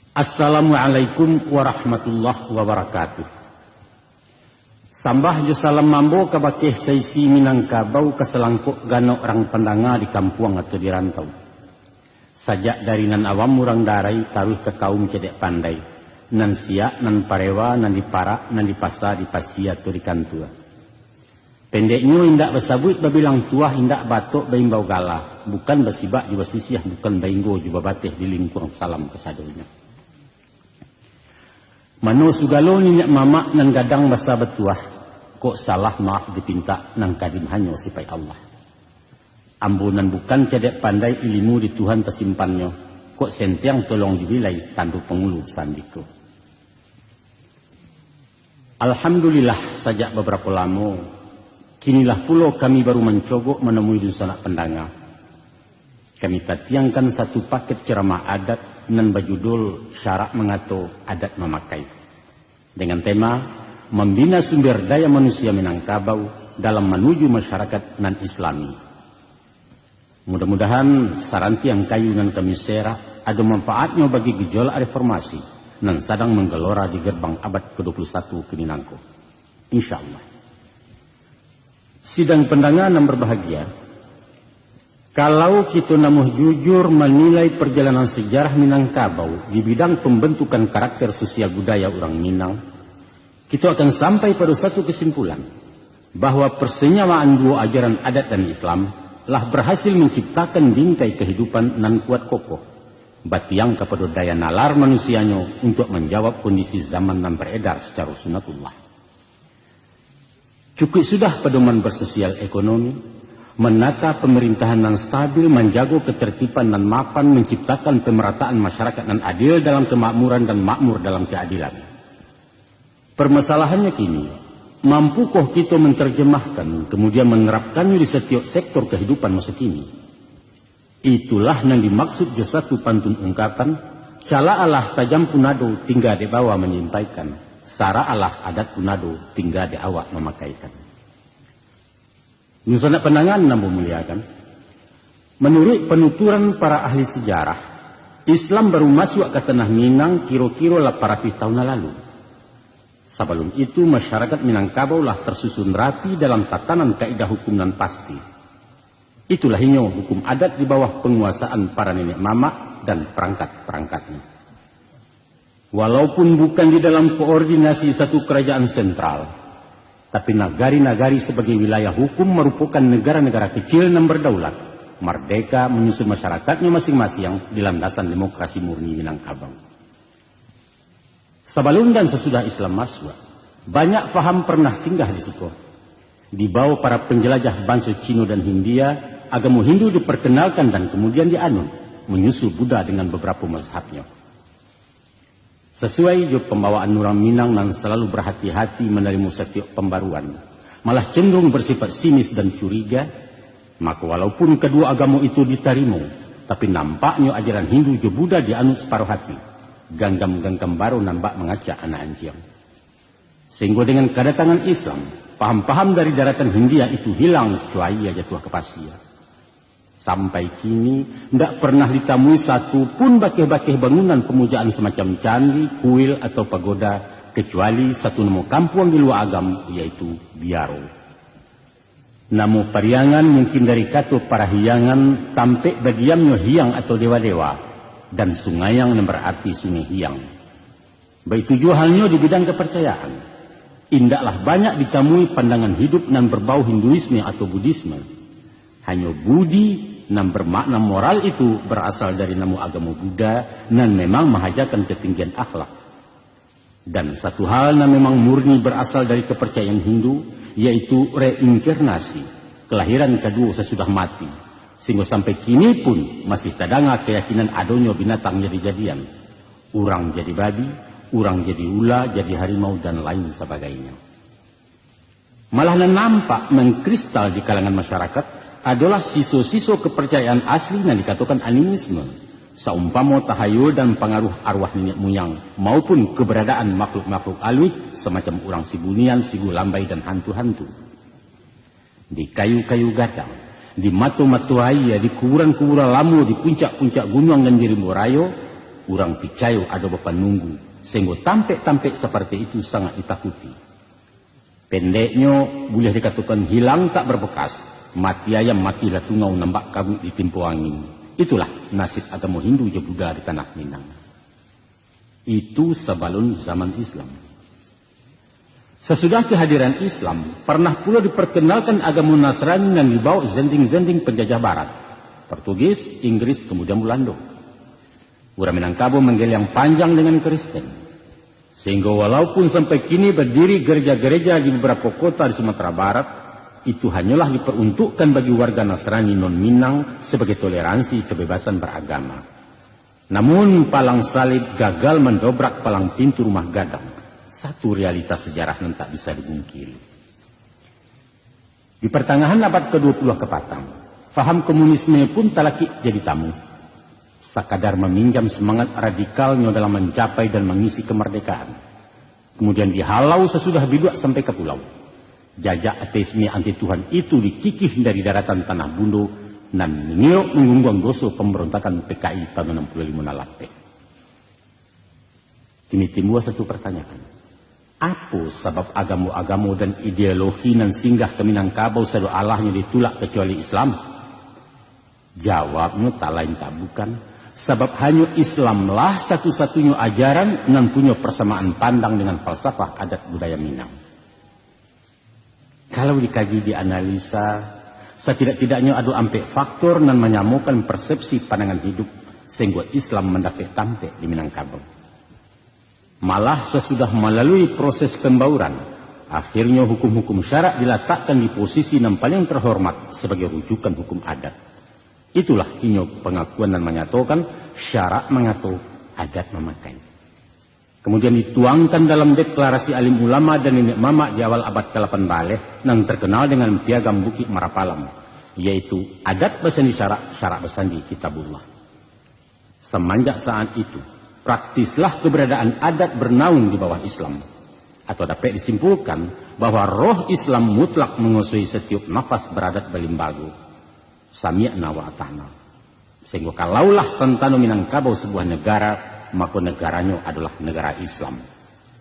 Assalamualaikum warahmatullahi wabarakatuh. Sambah jo salam mambo kabakeh saisi Minangkabau keselangkuk gano orang pendanga di kampung atau di rantau. Sajak dari nan awam murang darai taruh ke kaum cedek pandai. Nan siak, nan parewa, nan diparak, nan dipasa, dipasia atau di kantua. Pendeknya indak bersabut babilang tua indak batuk baimbau galah. Bukan bersibak juga sisiah, bukan bainggo juga bateh di lingkung salam kesadonya. Mano sugalo ninyak mamak nan gadang basa betuah, kok salah maaf dipinta nan kadim hanyo sipai Allah. Ambunan bukan cedek pandai ilmu di Tuhan tersimpannya, kok sentiang tolong dibilai tandu pengulu sandiko. Alhamdulillah sajak beberapa lama, kinilah pulau kami baru mencogok menemui dusun pendanga. Kami tatiangkan satu paket ceramah adat nan berjudul Syarak Mengato Adat Memakai dengan tema membina sumber daya manusia Minangkabau dalam menuju masyarakat nan Islami. Mudah-mudahan saranti yang kayu nan kami serah ada manfaatnya bagi gejolak reformasi nan sedang menggelora di gerbang abad ke-21 ke Minangko. Insyaallah. Sidang pendanga nan berbahagia, kalau kita namuh jujur menilai perjalanan sejarah Minangkabau di bidang pembentukan karakter sosial budaya orang Minang, kita akan sampai pada satu kesimpulan bahwa persenyawaan dua ajaran adat dan Islam telah berhasil menciptakan bingkai kehidupan nan kuat kokoh, batiang kepada daya nalar manusianya untuk menjawab kondisi zaman nan beredar secara sunatullah. Cukup sudah pedoman bersosial ekonomi, menata pemerintahan yang stabil, menjaga ketertiban dan mapan, menciptakan pemerataan masyarakat yang adil dalam kemakmuran dan makmur dalam keadilan. Permasalahannya kini, mampukah kita menerjemahkan, kemudian menerapkannya di setiap sektor kehidupan masa kini? Itulah yang dimaksud di satu pantun ungkapan, cala Allah tajam punado tinggal di bawah menyampaikan, sara Allah adat punado tinggal di awak memakaikan. Nusana penangan namun muliakan. Menurut penuturan para ahli sejarah, Islam baru masuk ke tanah Minang kira-kira 800 tahun lalu. Sebelum itu masyarakat Minangkabau lah tersusun rapi dalam tatanan kaidah hukum nan pasti. Itulah inyo hukum adat di bawah penguasaan para nenek mama dan perangkat-perangkatnya. Walaupun bukan di dalam koordinasi satu kerajaan sentral, tapi nagari-nagari sebagai wilayah hukum merupakan negara-negara kecil yang berdaulat, merdeka menyusun masyarakatnya masing-masing di landasan demokrasi murni Minangkabau. Sebelum dan sesudah Islam masuk, banyak faham pernah singgah di situ. Di bawah para penjelajah bangsa Cina dan Hindia, agama Hindu diperkenalkan dan kemudian dianut, menyusul Buddha dengan beberapa mazhabnya. Sesuai jo pembawaan orang Minang yang selalu berhati-hati menerima setiap pembaruan, malah cenderung bersifat sinis dan curiga, maka walaupun kedua agama itu diterima, tapi nampaknya ajaran Hindu jo Buddha dianut separuh hati, ganggam-ganggam baru nampak mengacak anak anjing. Sehingga dengan kedatangan Islam, paham-paham dari daratan Hindia itu hilang sesuai ia jatuh ke pasir. Sampai kini, tidak pernah ditemui satu pun bakeh-bakeh bangunan pemujaan semacam candi, kuil atau pagoda, kecuali satu nama kampung di luar agam, yaitu Biaro. Nama pariangan mungkin dari kata para hiangan, tampek bagiannya hiang atau dewa-dewa, dan sungai yang berarti sungai hiang. Begitu juga halnya di bidang kepercayaan. Indaklah banyak ditemui pandangan hidup yang berbau Hinduisme atau Buddhisme. Hanya budi yang bermakna moral itu berasal dari nama agama Buddha dan memang menghajarkan ketinggian akhlak. Dan satu hal yang memang murni berasal dari kepercayaan Hindu, yaitu reinkarnasi, kelahiran kedua sesudah mati. Sehingga sampai kini pun masih terdengar keyakinan adanya binatang jadi-jadian. Orang jadi babi, orang jadi ula, jadi harimau dan lain sebagainya. Malah nampak mengkristal di kalangan masyarakat adalah sisa-sisa kepercayaan asli yang dikatakan animisme, seumpama tahayul dan pengaruh arwah nenek moyang maupun keberadaan makhluk-makhluk alwi semacam orang sibunian, sigu lambai dan hantu-hantu. Di kayu-kayu gadang, di matu-matu raya, di kuburan-kuburan lama, di puncak-puncak gunung dan di Rimbo Rayo, Urang picayo ada bapak nunggu, sehingga tampek-tampek seperti itu sangat ditakuti. Pendeknya boleh dikatakan hilang tak berbekas, mati ayam matilah tungau nambak kabut di timpo angin. Itulah nasib agama Hindu je Buddha di tanah Minang. Itu sebelum zaman Islam. Sesudah kehadiran Islam, pernah pula diperkenalkan agama Nasrani yang dibawa zending-zending penjajah Barat, Portugis, Inggris, kemudian Belanda. Orang Minangkabau menggel yang panjang dengan Kristen. Sehingga walaupun sampai kini berdiri gereja-gereja di beberapa kota di Sumatera Barat, itu hanyalah diperuntukkan bagi warga Nasrani non-Minang sebagai toleransi kebebasan beragama. Namun palang salib gagal mendobrak palang pintu rumah gadang. Satu realitas sejarah yang tak bisa dibungkiri. Di pertengahan abad ke-20 kepatang, faham komunisme pun talakik jadi tamu. Sekadar meminjam semangat radikalnya dalam mencapai dan mengisi kemerdekaan. Kemudian dihalau sesudah biduak sampai ke pulau. Jajak ateisme anti Tuhan itu dikikih dari daratan tanah Bundo dan mengirok menggunggang dosa pemberontakan PKI tahun 65 nalape. Kini timbul satu pertanyaan. Apa sebab agama-agama dan ideologi nan singgah ke Minangkabau selalu Allahnya ditolak kecuali Islam? Jawabnya tak lain tak bukan. Sebab hanya Islamlah satu-satunya ajaran yang punya persamaan pandang dengan falsafah adat budaya Minang. Kalau dikaji, dianalisa, setidak-tidaknya ada ampe faktor yang menyamakan persepsi pandangan hidup sehingga Islam mendapat tampek di Minangkabau. Malah sesudah melalui proses pembauran, akhirnya hukum-hukum syarak diletakkan di posisi yang paling terhormat sebagai rujukan hukum adat. Itulah inyo pengakuan dan menyatakan syarak mengatur, adat memakai. Kemudian dituangkan dalam deklarasi alim ulama dan nenek mama di awal abad ke-18 yang terkenal dengan piagam Bukit Marapalam, yaitu adat bersandi syarak, syarak bersandi kitabullah. Semenjak saat itu, praktislah keberadaan adat bernaung di bawah Islam. Atau dapat disimpulkan bahwa roh Islam mutlak menguasai setiap nafas beradat belimbago. Sami'na wa ata'na. Sehingga kalaulah santano Minangkabau sebuah negara, maka negaranya adalah negara Islam.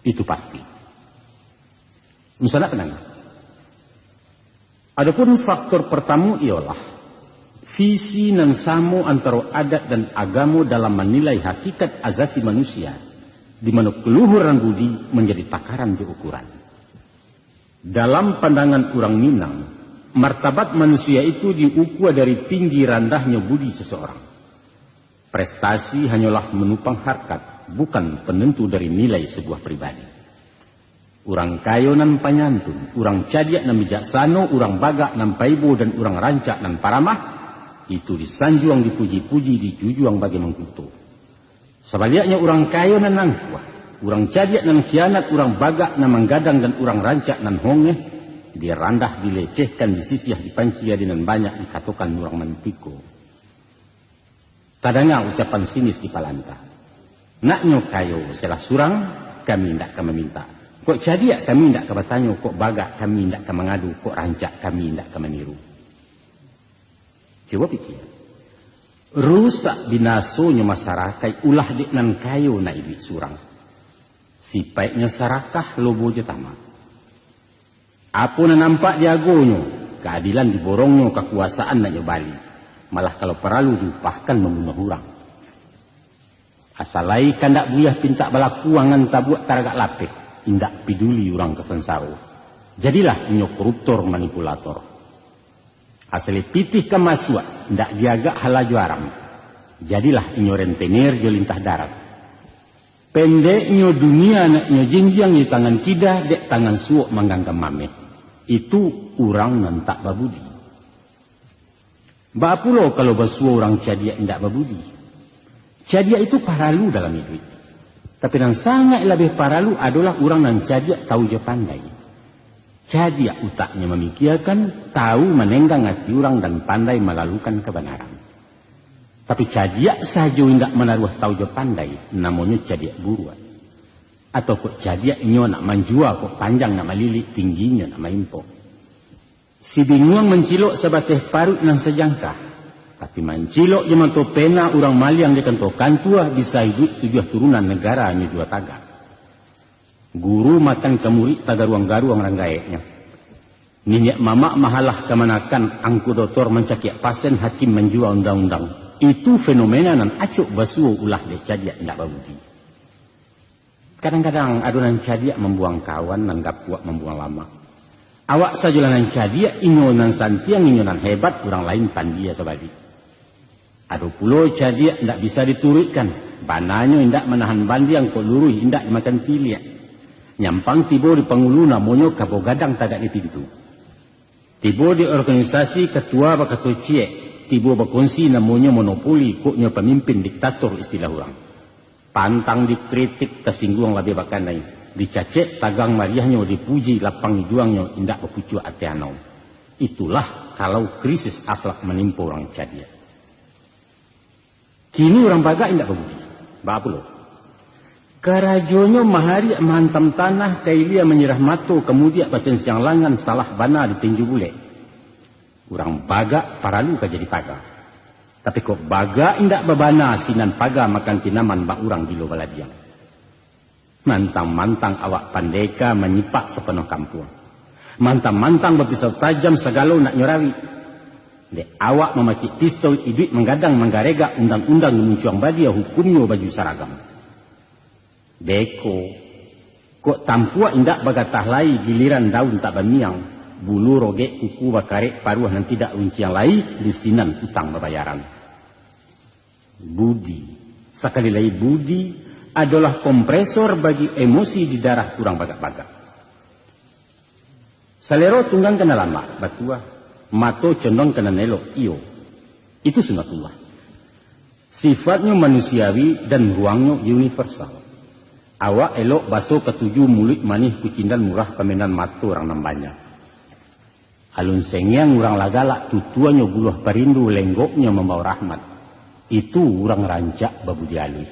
Itu pasti. Misalnya kenapa? Adapun faktor pertama ialah visi nan samo antara adat dan agama dalam menilai hakikat azasi manusia, di mana keluhuran budi menjadi takaran di ukuran. Dalam pandangan orang Minang, martabat manusia itu diukur dari tinggi rendahnya budi seseorang. Prestasi hanyalah menupang harkat, bukan penentu dari nilai sebuah pribadi. Orang kaya nan panyantun, orang cadiak nan bijaksana, orang bagak nan paibo, dan orang rancak nan paramah, itu disanjung, dipuji-puji, dijujuang bagi mengkutu. Sebaliknya orang kaya nan nangkuah, orang cadiak nan khianat, orang bagak nan menggadang, dan orang rancak nan hongeh, dirandah, dilecehkan, disisih, dipanci, dan banyak dikatakan orang mantiko. Kadangnya ucapan sinis di palanta. Naknyo kayo selah surang, kami tidak kami minta. Kok jadi kami tidak kami tanya, kok bagak kami tidak kami mengadu, kok rancak kami tidak kami meniru. Coba pikir. Rusak binasonya masyarakat, ulah dik nan kayo na ibi surang. Sipaiknya sarakah lobo je tamat. Apa na nampak jagonyo, keadilan diborongnya, kekuasaan na bali. Malah kalau perlu diupahkan membunuh orang. Asalai kandak buyah pintak balakuangan tabuak taragak lapik, indak peduli orang kesensaro. Jadilah inyo koruptor manipulator. Asali pitih kemasua, ndak diagak halaju aram. Jadilah inyo rentenir jolintah darat. Pendeknya dunia naknya jenjang di tangan kita, dek tangan suok manggang mame. Itu orang nan tak babudi. Ba pulau kalau basuh orang cadia ndak babudi. Cadia itu paralu dalam hidup. Tapi yang sangat lebih paralu adalah orang nan cadia tahu je pandai. Cadia utaknya memikirkan, tahu menenggang hati orang dan pandai melalukan kebenaran. Tapi cadia saja tidak menaruh tahu je pandai, namanya cadia buruan. Atau kok cadia inyo nak manjua, kok panjang nak melilik, tingginya nak maimpok. Si bingung mencilok sebateh parut nan sejangka. Tapi mancilok jaman to pena orang maliang dia kentokan tua bisa hidup tujuh turunan negara nyujua taga. Guru makan kemurid taga ruang-garuang ranggaeknya. Minyak mamak mahalah kemanakan angku doktor mencakiak pasien hakim menjual undang-undang. Itu fenomena nan acuk basuh ulah deh cadiak ndak babudi. Kadang-kadang adonan cadiak membuang kawan nan gapuak membuang lama. Awak saja nan cadiak inyonan santiang inyonan hebat orang lain pandia sebalik. Aduh pulau cadiak ndak bisa diturutkan. Bananya ndak menahan bandi yang kok luruh ndak dimakan tiliak. Nyampang tibo di pangulu namonyo kabo gadang tagak di pintu. Tibo di organisasi ketua bakato ciek. Tibo berkongsi namanya monopoli, koknya pemimpin diktator istilah orang. Pantang dikritik, kesinggung lebih bakanai. Dicacek, tagang mariahnya, dipuji, lapang juangnya, indak berpucu atianau. Itulah kalau krisis akhlak menimpa orang cadia. Kini orang baga indak berpuji. Bapak lo. Karajonyo mahari menghantam tanah, kailia menyerah mato, kemudian pasien siang langan salah bana ditinju bule. Orang baga paralu ka jadi paga. Tapi kok baga indak babana sinan paga makan tinaman bak orang di lo baladiang. Mantang-mantang awak pandeka menyipak sepenuh kampung. Mantang-mantang berpisau tajam segalo nak nyorawi. Dek awak memaki pistol iduit menggadang menggarega undang-undang menuncuang badia hukumnya baju saragam. Deko kok tampua indak bagatah lai giliran daun tak bamiang. Bulu rogek kuku bakarek paruah nan tidak unci yang lain di sinan utang babayaran. Budi, sekali lagi budi adalah kompresor bagi emosi di darah kurang bagak-bagak. Salero tunggang kena lama, batua, mato condong kena nelok, iyo. Itu sunatullah. Sifatnya manusiawi dan ruangnya universal. Awak elok baso ketujuh mulut manih kucindan murah pemenan mato orang nambanya. Alun sengyang orang lagalak tutuannya buluh perindu lenggoknya membawa rahmat. Itu orang rancak babu dialui.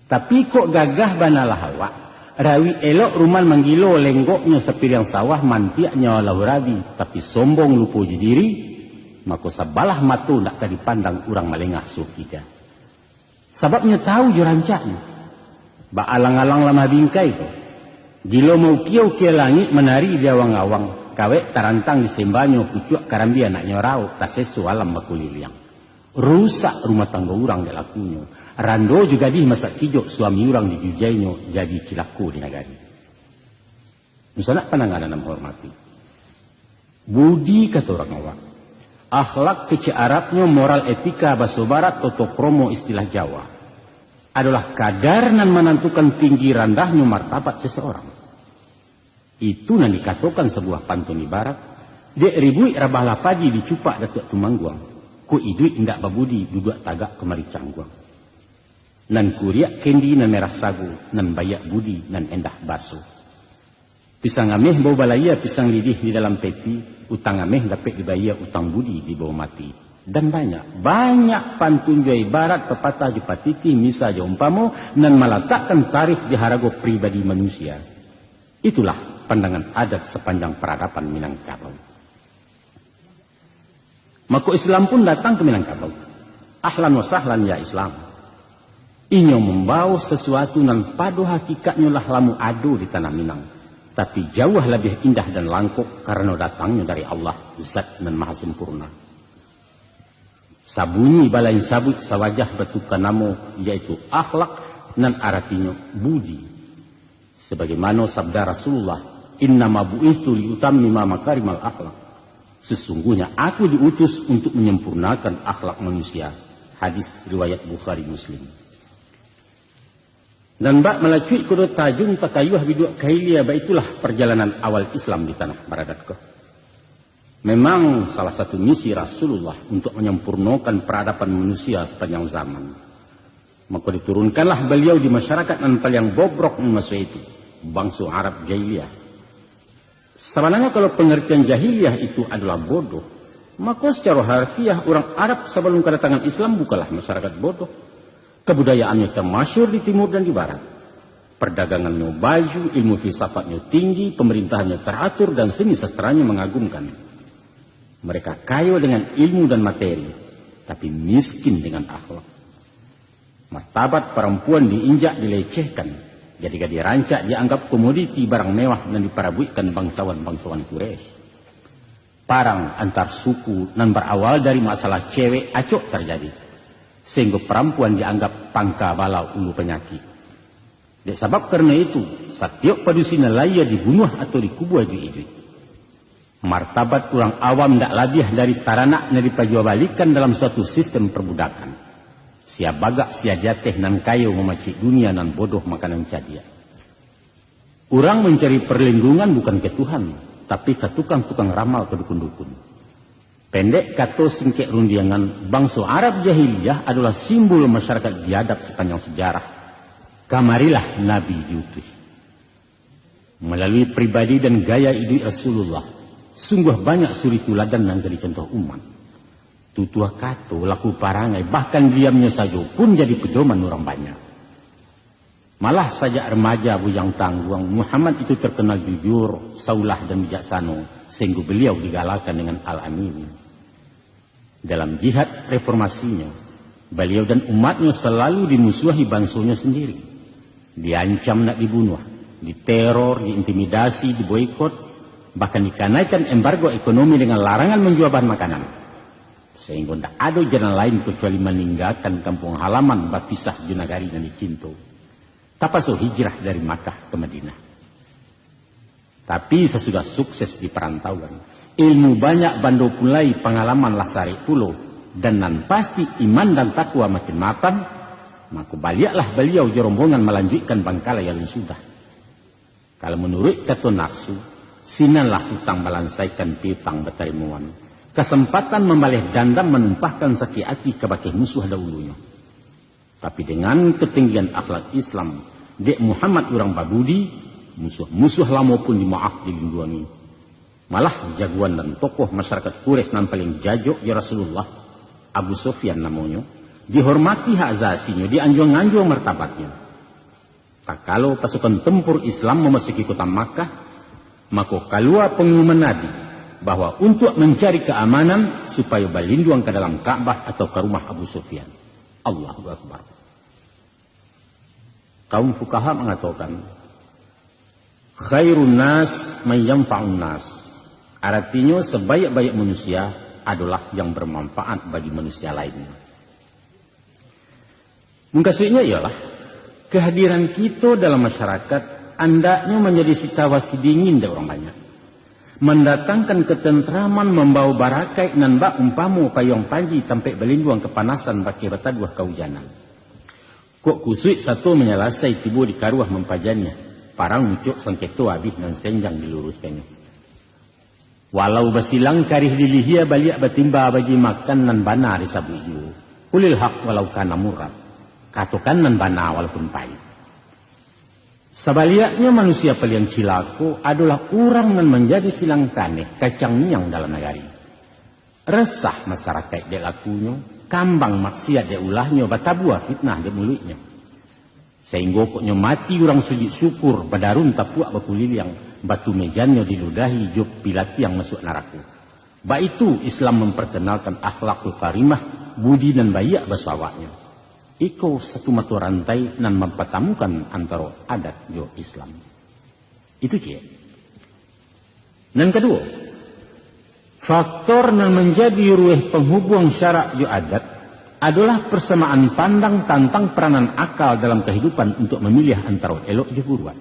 Tapi kok gagah banalah awak. Rawi elok ruman menggilo lenggoknya sepiriang sawah mantiaknya walau rabi. Tapi sombong lupa diri. Maka sabalah matu nak dipandang orang malengah suh kita. Sebabnya tahu je rancaknya. Ba alang-alang lama bingkai kok. Gilo mau kiau-kiau langit menari di awang-awang. Kawek tarantang di sembanyo pucuk karambia nak nyorau tasesu alam bakuliliang. Rusak rumah tangga orang di lakunya. Rando juga di masak kijok suami orang di jujainya jadi kilaku di negari. Misalnya penanganan menghormati. Budi kata orang awak. Akhlak kece Arabnya moral etika bahasa barat toto kromo istilah Jawa. Adalah kadar nan menentukan tinggi rendahnya martabat seseorang. Itu nan dikatakan sebuah pantun ibarat. Dek ribui rabah lapadi dicupak datuk tumangguang. Ku iduit indak babudi duduk tagak kemari cangguang. Nan kuriak kendi nan merah sagu. Nan bayak budi nan endah baso. Pisang ameh bau balaya pisang lidih di dalam peti. Utang ameh dapat dibayar utang budi di bawah mati. Dan banyak pantun jua ibarat pepatah jupatiti misa jaumpamo. Nan meletakkan tarif di harago pribadi manusia. Itulah pandangan adat sepanjang peradaban Minangkabau. Maka Islam pun datang ke Minangkabau. Ahlan wa sahlan ya Islam. Inyo membawa sesuatu nan padu hakikatnya lah lamu adu di tanah Minang. Tapi jauh lebih indah dan langkuk karena datangnya dari Allah Zat dan Maha Sempurna. Sabunyi balain sabut sawajah betukan namo yaitu akhlak nan artinya budi. Sebagaimana sabda Rasulullah, innama bu'ithu liutammima makarimal akhlak. Sesungguhnya aku diutus untuk menyempurnakan akhlak manusia. Hadis riwayat Bukhari Muslim. Dan bak melacui kudu tajung takayuh biduk kailia itulah perjalanan awal Islam di tanah Baradatko. Memang salah satu misi Rasulullah untuk menyempurnakan peradaban manusia sepanjang zaman. Maka diturunkanlah beliau di masyarakat yang paling bobrok masa itu. Bangsa Arab Jahiliyah. Sebenarnya kalau pengertian Jahiliyah itu adalah bodoh. Maka secara harfiah orang Arab sebelum kedatangan Islam bukanlah masyarakat bodoh. Kebudayaannya termasyhur di timur dan di barat. Perdagangannya baju, ilmu filsafatnya tinggi, pemerintahannya teratur dan seni sastranya mengagumkan. Mereka kaya dengan ilmu dan materi. tapi miskin dengan akhlak. Martabat perempuan diinjak, dilecehkan, ketika dirancak dianggap komoditi barang mewah dan diperabuikan bangsawan-bangsawan Quraisy. Perang antar suku dan berawal dari masalah cewek acok terjadi, sehingga perempuan dianggap pangka bala ulu penyakit. Sebab karena itu, setiap padusina laya dibunuh atau dikubur iju-iju. Martabat orang awam tidak lebih dari taranak yang dipajuabalikan dalam suatu sistem perbudakan. Sia bagak, sia jateh, nan kayu memacik dunia, nan bodoh makanan cadia. Orang mencari perlindungan bukan ke Tuhan, tapi ke tukang-tukang ramal ke dukun-dukun. Pendek kata singkek rundiangan, bangsa Arab jahiliyah adalah simbol masyarakat biadab sepanjang sejarah. Kamarilah Nabi diutus. Melalui pribadi dan gaya hidup Rasulullah, sungguh banyak suri tuladan yang jadi contoh umat. Tutua kato, laku parangai, bahkan diamnya saja pun jadi pedoman orang banyak. Malah saja remaja bujang tangguang, Muhammad itu terkenal jujur, saulah dan bijaksana, sehingga beliau digalakkan dengan Al-Amin. Dalam jihad reformasinya, beliau dan umatnya selalu dimusuhi bangsanya sendiri. Diancam nak dibunuh, diteror, diintimidasi, diboikot, bahkan dikanaikan embargo ekonomi dengan larangan menjual bahan makanan. Sehingga tidak ada jalan lain kecuali meninggalkan kampung halaman bapisah di negari dan dicinta. Tapaso hijrah dari Makkah ke Madinah. Tapi sesudah sukses di perantauan, ilmu banyak bando pulai pengalaman lasari pulau, dan nan pasti iman dan takwa makin matang, maka baliaklah beliau jerombongan melanjutkan Bangkalai yang sudah. Kalau menurut kata nafsu, sinanlah hutang melansaikan piutang betarimuan. Kesempatan membalih dandang menumpahkan sakit hati ke bakih musuh dahulunya. Tapi dengan ketinggian akhlak Islam, Dek Muhammad orang babudi, musuh-musuh lama pun dimaaf dilindungi. Malah jagoan dan tokoh masyarakat Quraisy yang paling jajok ya Rasulullah, Abu Sufyan namanya, dihormati hak asasinya, dianjung-anjung martabatnya. Tak kalau pasukan tempur Islam memasuki kota Makkah, maka keluar pengumuman Nabi bahwa untuk mencari keamanan supaya berlindung ke dalam Ka'bah atau ke rumah Abu Sufyan. Allahu Akbar. Kaum fuqaha mengatakan, khairun nas man yanfa'un nas. Artinya sebaik-baik manusia adalah yang bermanfaat bagi manusia lainnya. Mengkasuinya ialah kehadiran kita dalam masyarakat andaknya menjadi situasi dingin dari orang banyak. Mendatangkan ketentraman, membawa barakai nan bak umpamu payung panji tampai berlindung kepanasan baki bataduah kehujanan. Kok kusui satu menyelasai tibu di karuah mempajannya, parang mucuk sangketo habis nan senjang diluruskannya. Walau basilang karih dilihia baliak batimba bagi makan nan bana di sabuju. Ulil hak walau kana murad. Katakan nan bana walaupun pahit. Sebaliaknya manusia paling cilako adalah orang yang menjadi silang taneh, kacang miang dalam negari. Resah masyarakat dia lakunya, kambang maksiat dia ulahnya, batabuah fitnah dia mulutnya. Sehingga pokoknya mati orang sujud syukur, badarun tapuak bakuliliang, batu mejannya diludahi, jok pilati yang masuk neraka. Ba itu Islam memperkenalkan akhlakul karimah, budi dan bayak basawaknya. Iko satu mata rantai dan mempertemukan antara adat jo Islam. Itu dia. Dan kedua, faktor yang menjadi rueh penghubung syarak jo adat adalah persamaan pandang tentang peranan akal dalam kehidupan untuk memilih antara elok jo buruan.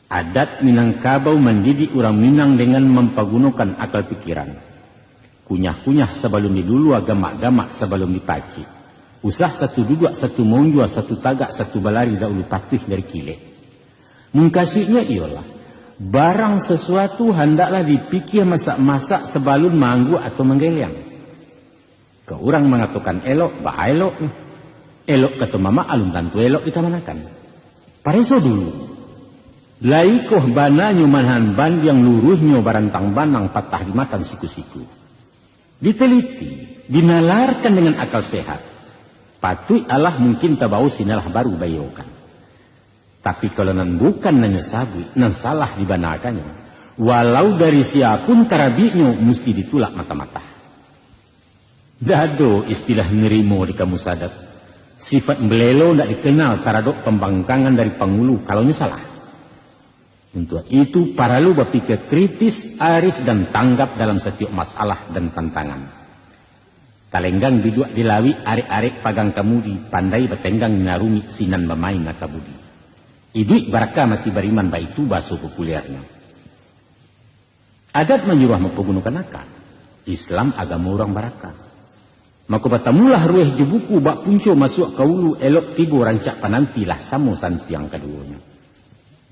Adat Minangkabau mendidik orang Minang dengan mempergunakan akal pikiran. Kunyah-kunyah sebelum didulu, agama-agama sebelum dipaci. Usah satu duduk, satu monjua, satu tagak, satu balari dahulu patih dari kilet. Mengkasihnya ialah barang sesuatu hendaklah dipikir masak-masak sebelum manggu atau menggeliang. Ke orang mengatakan elok, bah elok. Elok kata mama alun tantu elok kita manakan. Pareso dulu. Laikoh bananya manhan ban yang luruhnya barantang banang patah dimakan siku-siku. Diteliti, dinalarkan dengan akal sehat. Patut Allah mungkin tabau sinalah baru bayokan. Tapi kalau nan bukan nanya sabui, nan salah dibanakannya. Walau dari siapun tarabinya mesti ditulak mata-mata. Dado istilah nerimo di kamus adat. Sifat belelo tidak dikenal taradok pembangkangan dari pangulu kalau salah. Untuk itu para lu berpikir kritis, arif dan tanggap dalam setiap masalah dan tantangan. Talenggang biduak dilawi arek-arek pagang kamudi, pandai bertenggang narumi sinan bermain nakabudi. Iduik baraka mati beriman itu bahasa populernya. Adat menyuruh mempergunakan akal. Islam agama orang baraka. Maka batamulah rueh di buku bak punco masuk kaulu elok tigo rancak panantilah samo santi yang keduanya.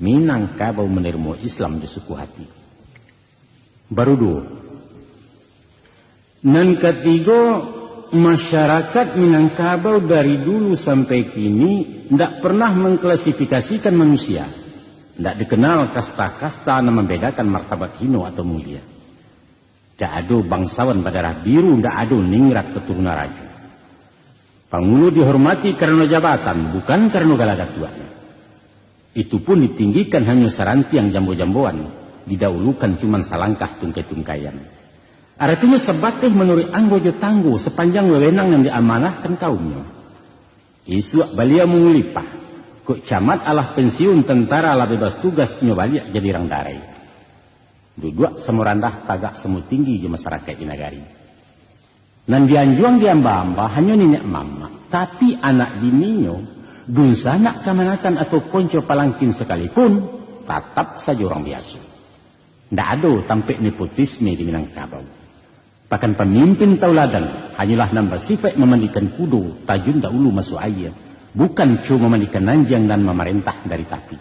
Minangkabau menerima Islam di suku hati. Baru dua. Dan ketiga, masyarakat Minangkabau dari dulu sampai kini tidak pernah mengklasifikasikan manusia. Tidak dikenal kasta-kasta yang membedakan martabat hino atau mulia. Tidak ada bangsawan berdarah biru, tidak ada ningrat keturunan raja. Pangulu dihormati karena jabatan, bukan karena galaga tuanya. Itu pun ditinggikan hanya saranti yang jambo-jamboan, didahulukan cuma salangkah tungkai-tungkaian. Artinya sebatih menurut anggojo tangguh sepanjang wewenang yang diamanahkan kaumnya. Isuak balia mengulipah, kok camat alah pensiun tentara lah bebas tugas nyobalia jadi orang darai. Duduk semurandah tagak semu tinggi di masyarakat di negari. Nan dianjuang diamba-amba hanya nenek mama, tapi anak diminyo dunsa nak kamanakan atau konco palangkin sekalipun, tetap saja orang biasa. Tidak ada tampik nepotisme di Minangkabau. Bahkan pemimpin tauladan hanyalah nambah sifat memandikan kudo, tajun dahulu masuk air. Bukan cuma memandikan nanjang dan memerintah dari tapi.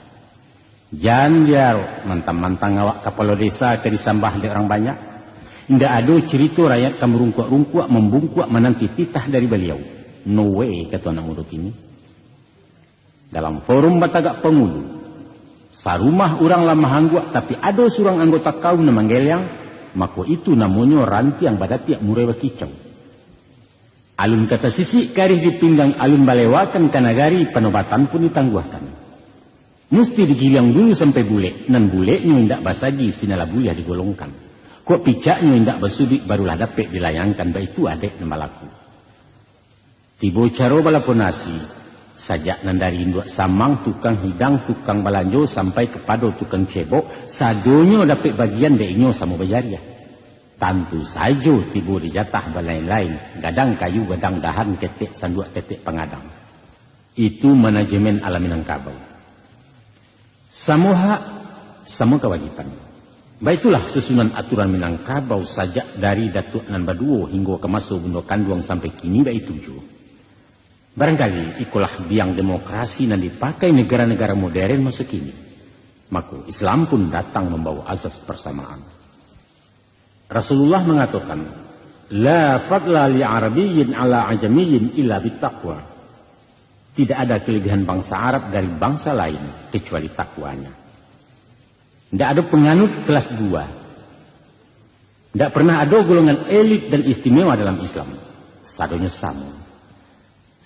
Jangan biar mantang-mantang awak kepala desa ke disambah oleh orang banyak. Tidak ada cerita rakyat kamu rungkuak-rungkuak membungkuak menanti titah dari beliau. No way, kata anak muda ini. Dalam forum batagak pengulu, sarumah orang lama hangguak tapi ada seorang anggota kaum yang manggeliang, maka itu namanya ranti yang badatiak murewa kicau. Alun kata sisi karih dipinggang alun balewakan kanagari penobatan pun ditangguhkan. Mesti digilang dulu sampai bule, nan bulenya indak basagi sinala bulia digolongkan. Kok picaknya indak basudik barulah dapet dilayangkan, itu adek nama laku. Tibo caro balaponasi. Sajak nandari induk samang, tukang hidang, tukang balanjo, sampai kepada tukang cebok, sadonyo dapat bagian deknyo sama bayaria. Tentu saja tiba dijatah balain-lain, gadang kayu, gadang dahan, ketek, sanduk ketek pengadang. Itu manajemen alam Minangkabau. Sama hak, sama kewajiban. Baiklah susunan aturan Minangkabau sajak dari Datuk Nan Baduo hingga ke Maso Bundo Kanduang sampai kini baik tujuh. Barangkali ikulah biang demokrasi yang dipakai negara-negara modern masa kini. Maka Islam pun datang membawa azas persamaan. Rasulullah mengatakan, La fadla li arabiyyin ala ajamiyyin illa bittaqwa. Tidak ada kelebihan bangsa Arab dari bangsa lain kecuali takwanya. Tidak ada penganut kelas 2. Tidak pernah ada golongan elit dan istimewa dalam Islam. Sadonya sama.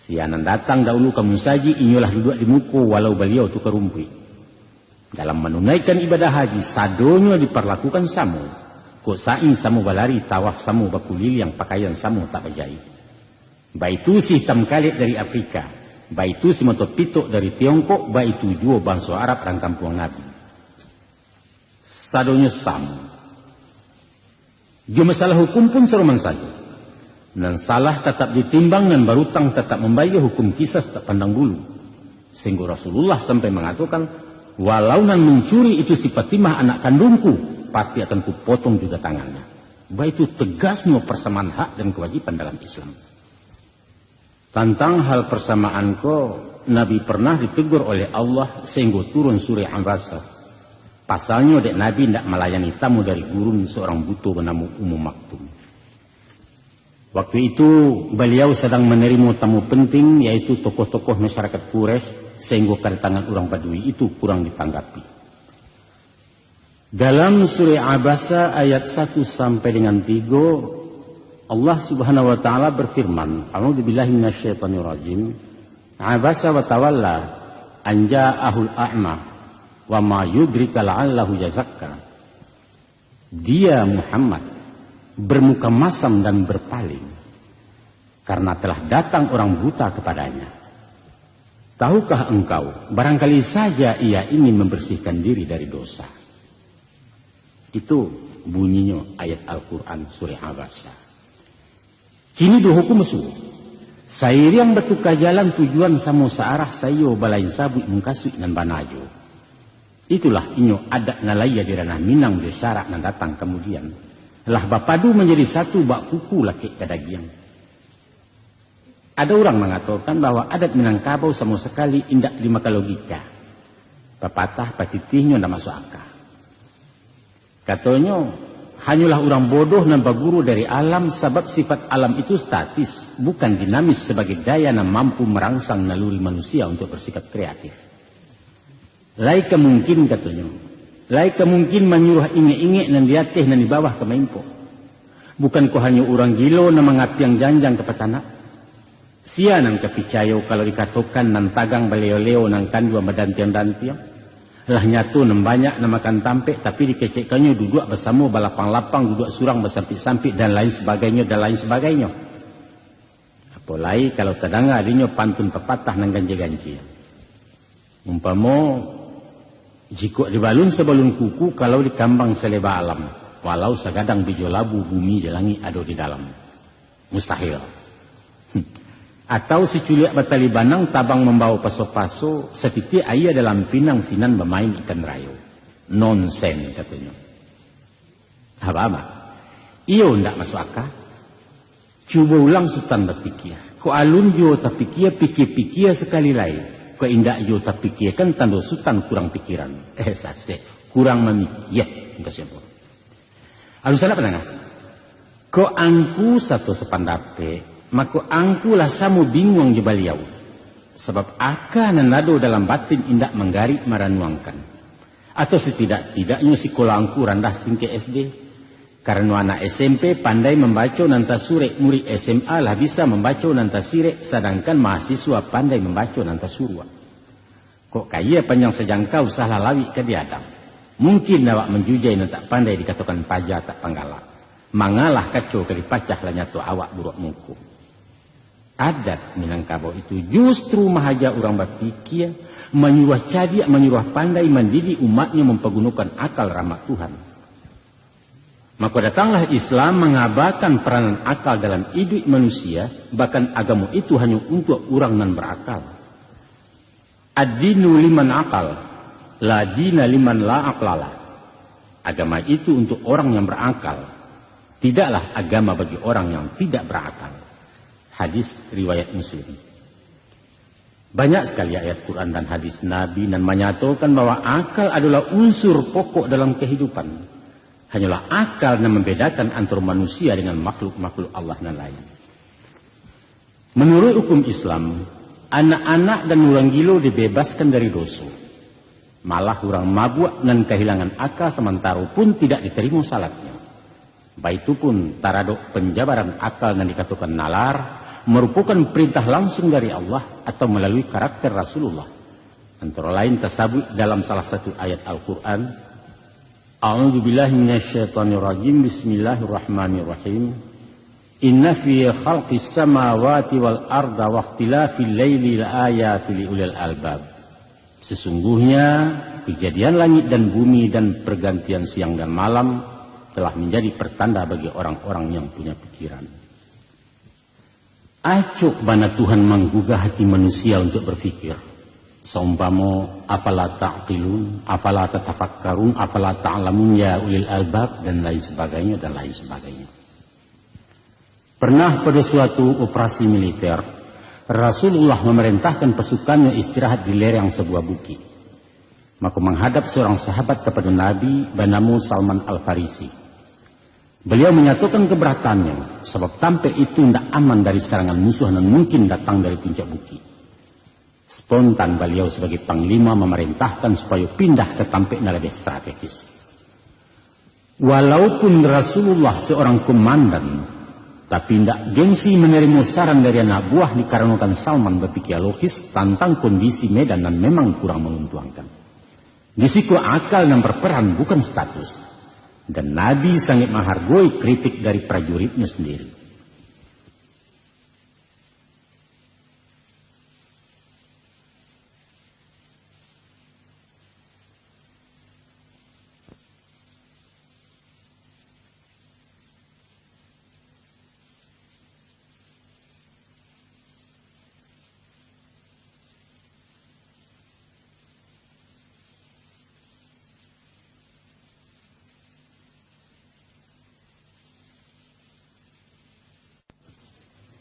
Sianan datang dahulu kamu saji, inyolah duduk di muka walau beliau tukar rumpi. Dalam menunaikan ibadah haji, sadonya diperlakukan samu. Kok saing samu balari, tawaf samu bakulil yang pakaian samu tak bajai. Baitu si hitam kalit dari Afrika, baitu si motor pitok dari Tiongkok, baitu juga bangsa Arab dan kampung Nabi. Sadonya samu. Juga masalah hukum pun seruman saja. Dan salah tetap ditimbang dan barutang tetap membayar hukum kisas tak pandang bulu. Sehingga Rasulullah sampai mengatakan, walau nan mencuri itu si Fatimah anak kandungku, pasti akan kupotong juga tangannya. Baik itu tegasnya persamaan hak dan kewajiban dalam Islam. Tentang hal persamaan Nabi pernah ditegur oleh Allah sehingga turun surah An-Rasa. Pasalnya dek Nabi tidak melayani tamu dari gurun seorang buto bernama Ummu Maktum. Waktu itu beliau sedang menerima tamu penting yaitu tokoh-tokoh masyarakat Quraisy sehingga kedatangan orang Badui itu kurang ditanggapi. Dalam surah Abasa ayat 1 sampai dengan 3 Allah Subhanahu wa taala berfirman, A'udzubillahi minasyaitonirrajim. Abasa wa tawalla an ja'ahul a'ma wa ma yudrika la'allahu yazakka. Dia Muhammad bermuka masam dan berpaling. karena telah datang orang buta kepadanya. Tahukah engkau, barangkali saja ia ingin membersihkan diri dari dosa. Itu bunyinya ayat Al-Quran surah Abasa. Kini dua hukum suhu. Sair yang bertukar jalan tujuan sama searah sayo balain sabut mengkasut dan banajo. Itulah inyo adat nalaya di ranah Minang di syarak dan datang kemudian. Lah bapadu menjadi satu bak kuku laki kadagiang. Ada orang mengatakan bahwa adat Minangkabau sama sekali indak dimakan logika. Pepatah patitihnya ndak masuk akal. Katanya, hanyalah orang bodoh dan baguru dari alam sebab sifat alam itu statis, bukan dinamis sebagai daya yang mampu merangsang naluri manusia untuk bersikap kreatif. Laika mungkin katanya, laika mungkin menyuruh inge-inge dan diatih dan di bawah ke maimpo. Bukan kau hanya orang gilo na mengapiang janjang ke petana. Sia nang kepicayo kalau dikatakan nan tagang baleo-leo nang kandua medantiang-dantiang. Lah nyatu nem banyak na makan tampek tapi dikecekkannya duduk bersama balapang-lapang, duduk surang bersampik-sampik dan lain sebagainya. Apalagi kalau kadang adanya pantun pepatah nang ganji-ganji. Umpama jika dibalun sebalun kuku kalau dikambang seleba alam, walau segadang bijo labu bumi jalangi ado di dalam. Mustahil. Atau si culiak batali banang tabang membawa paso-paso setiti ayah dalam pinang sinan bermain ikan rayo. Nonsen katanya. Apa? Iyo ndak masuk akal. Cuba ulang sultan berpikir. Ko alun yo tapi pikir sekali lain. Ko indak yo tapi kan tanda sultan kurang pikiran. Sase kurang memikir. Enggak siapa. Alun sana penengah. Ko angku satu sepandape. Maka angkulah samu bingung di baliau. Sebab akan nado dalam batin indak menggarik maranuangkan. Atau setidak-tidaknya sekolah angku randah tinggi SD. Karena anak SMP pandai membaca nanta surek, murid SMA lah bisa membaca nanta sirek. Sedangkan mahasiswa pandai membaca nanta surwa. Kok kaya panjang sejangkau salah lawi ke diadam. Mungkin awak menjujai nanta pandai dikatakan pajak tak panggala. Mangalah kacau ke dipacah lah nyatu awak buruk muku. Adat Minangkabau itu justru mahaja orang berpikir, menyuruh cadia, menyuruh pandai mendidik umatnya mempergunakan akal rahmat Tuhan. Maka datanglah Islam mengabarkan peranan akal dalam hidup manusia, bahkan agama itu hanya untuk orang yang berakal. Ad-dinu liman akal, la dina liman la aklala. Agama itu untuk orang yang berakal, tidaklah agama bagi orang yang tidak berakal. Hadis riwayat Muslim. Banyak sekali ayat Quran dan hadis Nabi yang menyatakan bahwa akal adalah unsur pokok dalam kehidupan. Hanyalah akal yang membedakan antara manusia dengan makhluk-makhluk Allah dan lain. Menurut hukum Islam, anak-anak dan orang gilo dibebaskan dari dosa. Malah orang mabuk dan kehilangan akal sementara pun tidak diterima salatnya. Baik itu pun taradok penjabaran akal yang dikatakan nalar, merupakan perintah langsung dari Allah atau melalui karakter Rasulullah. Antara lain tersebut dalam salah satu ayat Al-Quran. A'udzubillahi minasyaitonirrajim. Bismillahirrahmanirrahim. Inna fi khalqis samawati wal arda wa ikhtilafil laili laayatil liulil albab. Sesungguhnya kejadian langit dan bumi dan pergantian siang dan malam telah menjadi pertanda bagi orang-orang yang punya pikiran. Acuk mana Tuhan menggugah hati manusia untuk berpikir. Saumpama afala ta'qilun, afala tatafakkarun, afala ta'lamun ya ulil albab dan lain sebagainya dan lain sebagainya. Pernah pada suatu operasi militer, Rasulullah memerintahkan pasukannya istirahat di lereng sebuah bukit. Maka menghadap seorang sahabat kepada Nabi bernama Salman Al-Farisi. Beliau menyatakan keberatannya, sebab tampil itu tidak aman dari serangan musuh dan mungkin datang dari puncak bukit. Spontan beliau sebagai panglima memerintahkan supaya pindah ke tampil yang lebih strategis. Walaupun Rasulullah seorang komandan, tapi tidak gengsi menerima saran dari anak buah dikarenakan Salman berpikir logis tentang kondisi medan dan memang kurang menguntungkan. Di situ akal yang berperan bukan status. Dan Nabi sangat menghargai kritik dari prajuritnya sendiri.